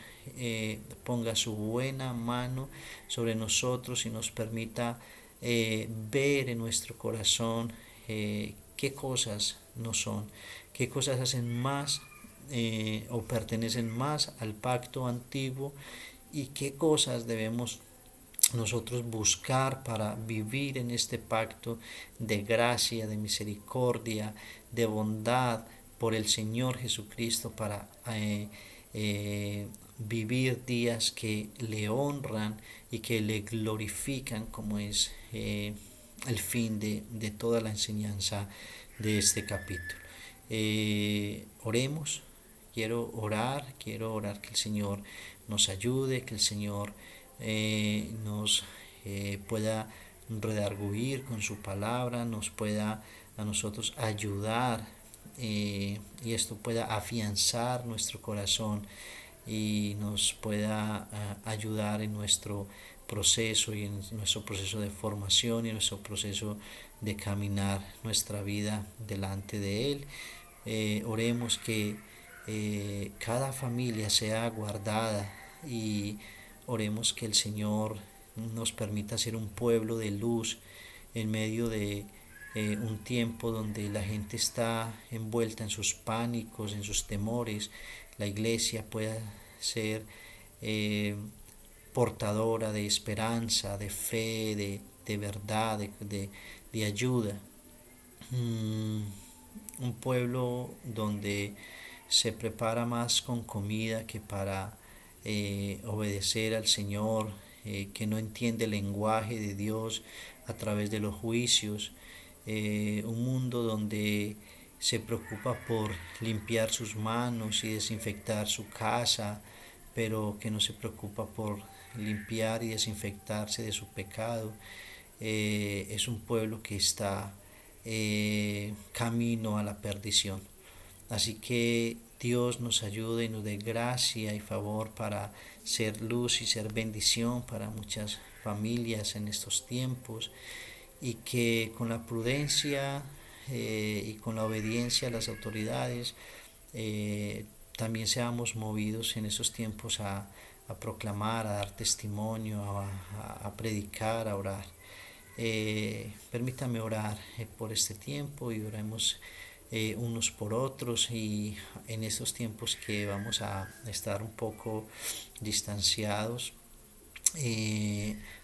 [SPEAKER 1] ponga su buena mano sobre nosotros y nos permita ver en nuestro corazón qué cosas no son, qué cosas hacen más o pertenecen más al pacto antiguo y qué cosas debemos nosotros buscar para vivir en este pacto de gracia, de misericordia, de bondad por el Señor Jesucristo para vivir días que le honran y que le glorifican, como es el fin de toda la enseñanza de este capítulo. Oremos. Quiero orar que el Señor nos ayude, que el Señor nos pueda redarguir con su palabra, nos pueda a nosotros ayudar y esto pueda afianzar nuestro corazón y nos pueda ayudar en nuestro proceso y en nuestro proceso de formación y en nuestro proceso de caminar nuestra vida delante de Él. Oremos que cada familia sea guardada y oremos que el Señor nos permita ser un pueblo de luz en medio de un tiempo donde la gente está envuelta en sus pánicos, en sus temores. La iglesia pueda ser portadora de esperanza, de fe, de verdad, de ayuda. Un pueblo donde se prepara más con comida que para obedecer al Señor, que no entiende el lenguaje de Dios a través de los juicios, un mundo donde se preocupa por limpiar sus manos y desinfectar su casa, pero que no se preocupa por limpiar y desinfectarse de su pecado. Es un pueblo que está camino a la perdición. Así que Dios nos ayude y nos dé gracia y favor para ser luz y ser bendición para muchas familias en estos tiempos y que con la prudencia y con la obediencia a las autoridades también seamos movidos en esos tiempos a proclamar, a dar testimonio, a predicar, a orar. Permítame orar por este tiempo y oremos unos por otros y en estos tiempos que vamos a estar un poco distanciados,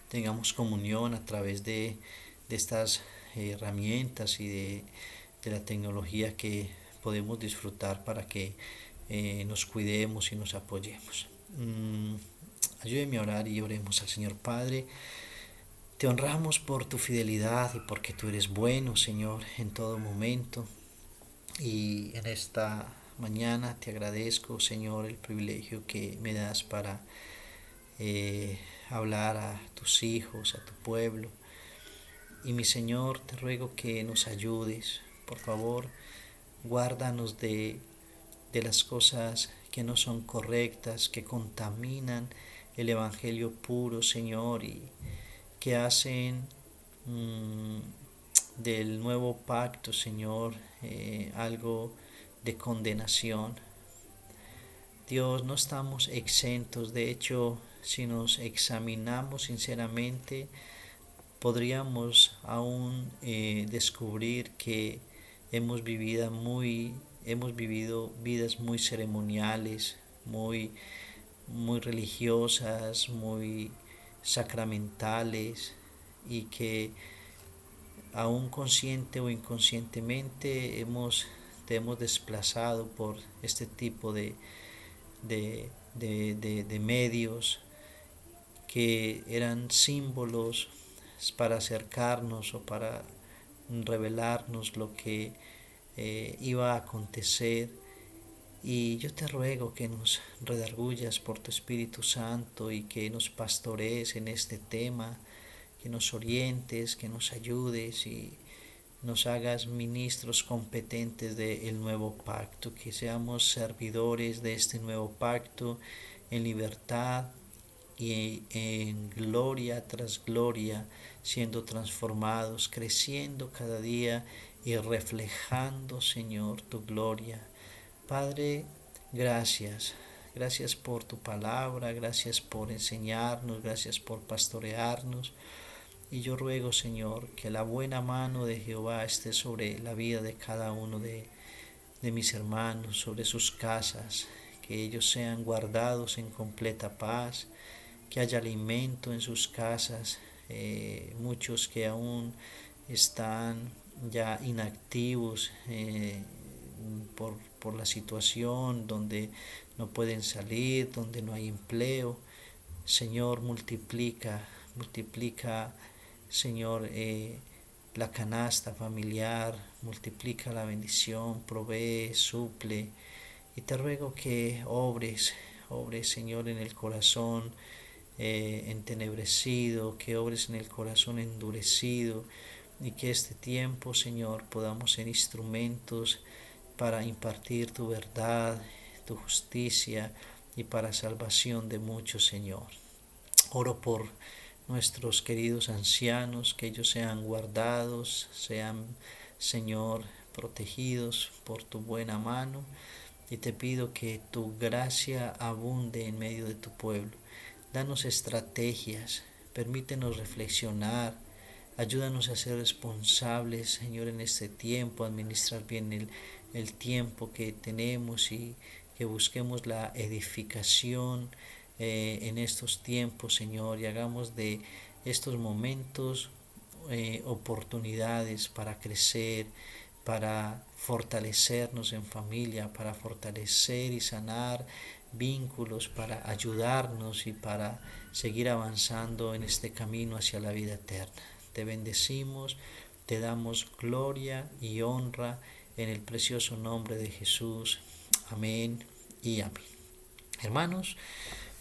[SPEAKER 1] tengamos comunión a través de estas herramientas y de la tecnología que podemos disfrutar para que nos cuidemos y nos apoyemos. Ayúdeme a orar y oremos al Señor. Padre, te honramos por tu fidelidad y porque tú eres bueno, Señor, en todo momento. Y en esta mañana te agradezco, Señor, el privilegio que me das para hablar a tus hijos, a tu pueblo. Y mi Señor, te ruego que nos ayudes. Por favor, guárdanos de las cosas que no son correctas, que contaminan el Evangelio puro, Señor, y que hacen del nuevo pacto, Señor, algo de condenación. Dios, no estamos exentos. De hecho, si nos examinamos sinceramente, podríamos aún descubrir que hemos vivido vidas muy ceremoniales, muy religiosas, muy sacramentales y que aún consciente o inconscientemente te hemos desplazado por este tipo de medios que eran símbolos para acercarnos o para revelarnos lo que iba a acontecer. Y yo te ruego que nos redargullas por tu Espíritu Santo y que nos pastorees en este tema, que nos orientes, que nos ayudes y nos hagas ministros competentes del nuevo pacto, que seamos servidores de este nuevo pacto en libertad y en gloria tras gloria, siendo transformados, creciendo cada día y reflejando, Señor, tu gloria. Padre, gracias. Gracias por tu palabra, gracias por enseñarnos, gracias por pastorearnos. Y yo ruego, Señor, que la buena mano de Jehová esté sobre la vida de cada uno de mis hermanos, sobre sus casas, que ellos sean guardados en completa paz, que haya alimento en sus casas, muchos que aún están ya inactivos por la situación, donde no pueden salir, donde no hay empleo. Señor, multiplica, Señor, la canasta familiar, multiplica la bendición, provee, suple. Y te ruego que obres, Señor, en el corazón entenebrecido, que obres en el corazón endurecido, y que este tiempo, Señor, podamos ser instrumentos para impartir tu verdad, tu justicia y para salvación de muchos, Señor. Oro por nuestros queridos ancianos, que ellos sean guardados, sean, Señor, protegidos por tu buena mano, y te pido que tu gracia abunde en medio de tu pueblo. Danos estrategias, permítenos reflexionar, ayúdanos a ser responsables, Señor, en este tiempo, administrar bien el tiempo que tenemos, y que busquemos la edificación en estos tiempos, Señor, y hagamos de estos momentos oportunidades para crecer, para fortalecernos en familia, para fortalecer y sanar vínculos, para ayudarnos y para seguir avanzando en este camino hacia la vida eterna. Te bendecimos, te damos gloria y honra en el precioso nombre de Jesús. Amén y amén. Hermanos,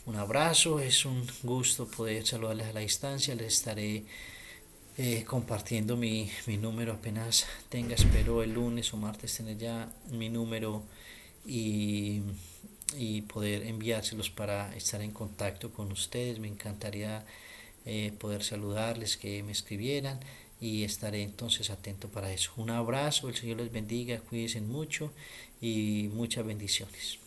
[SPEAKER 1] un abrazo, es un gusto poder saludarles a la distancia. Les estaré compartiendo mi número apenas tenga, espero el lunes o martes tener ya mi número y, y poder enviárselos para estar en contacto con ustedes. Me encantaría poder saludarles, que me escribieran, y estaré entonces atento para eso. Un abrazo, el Señor les bendiga, cuídense mucho y muchas bendiciones.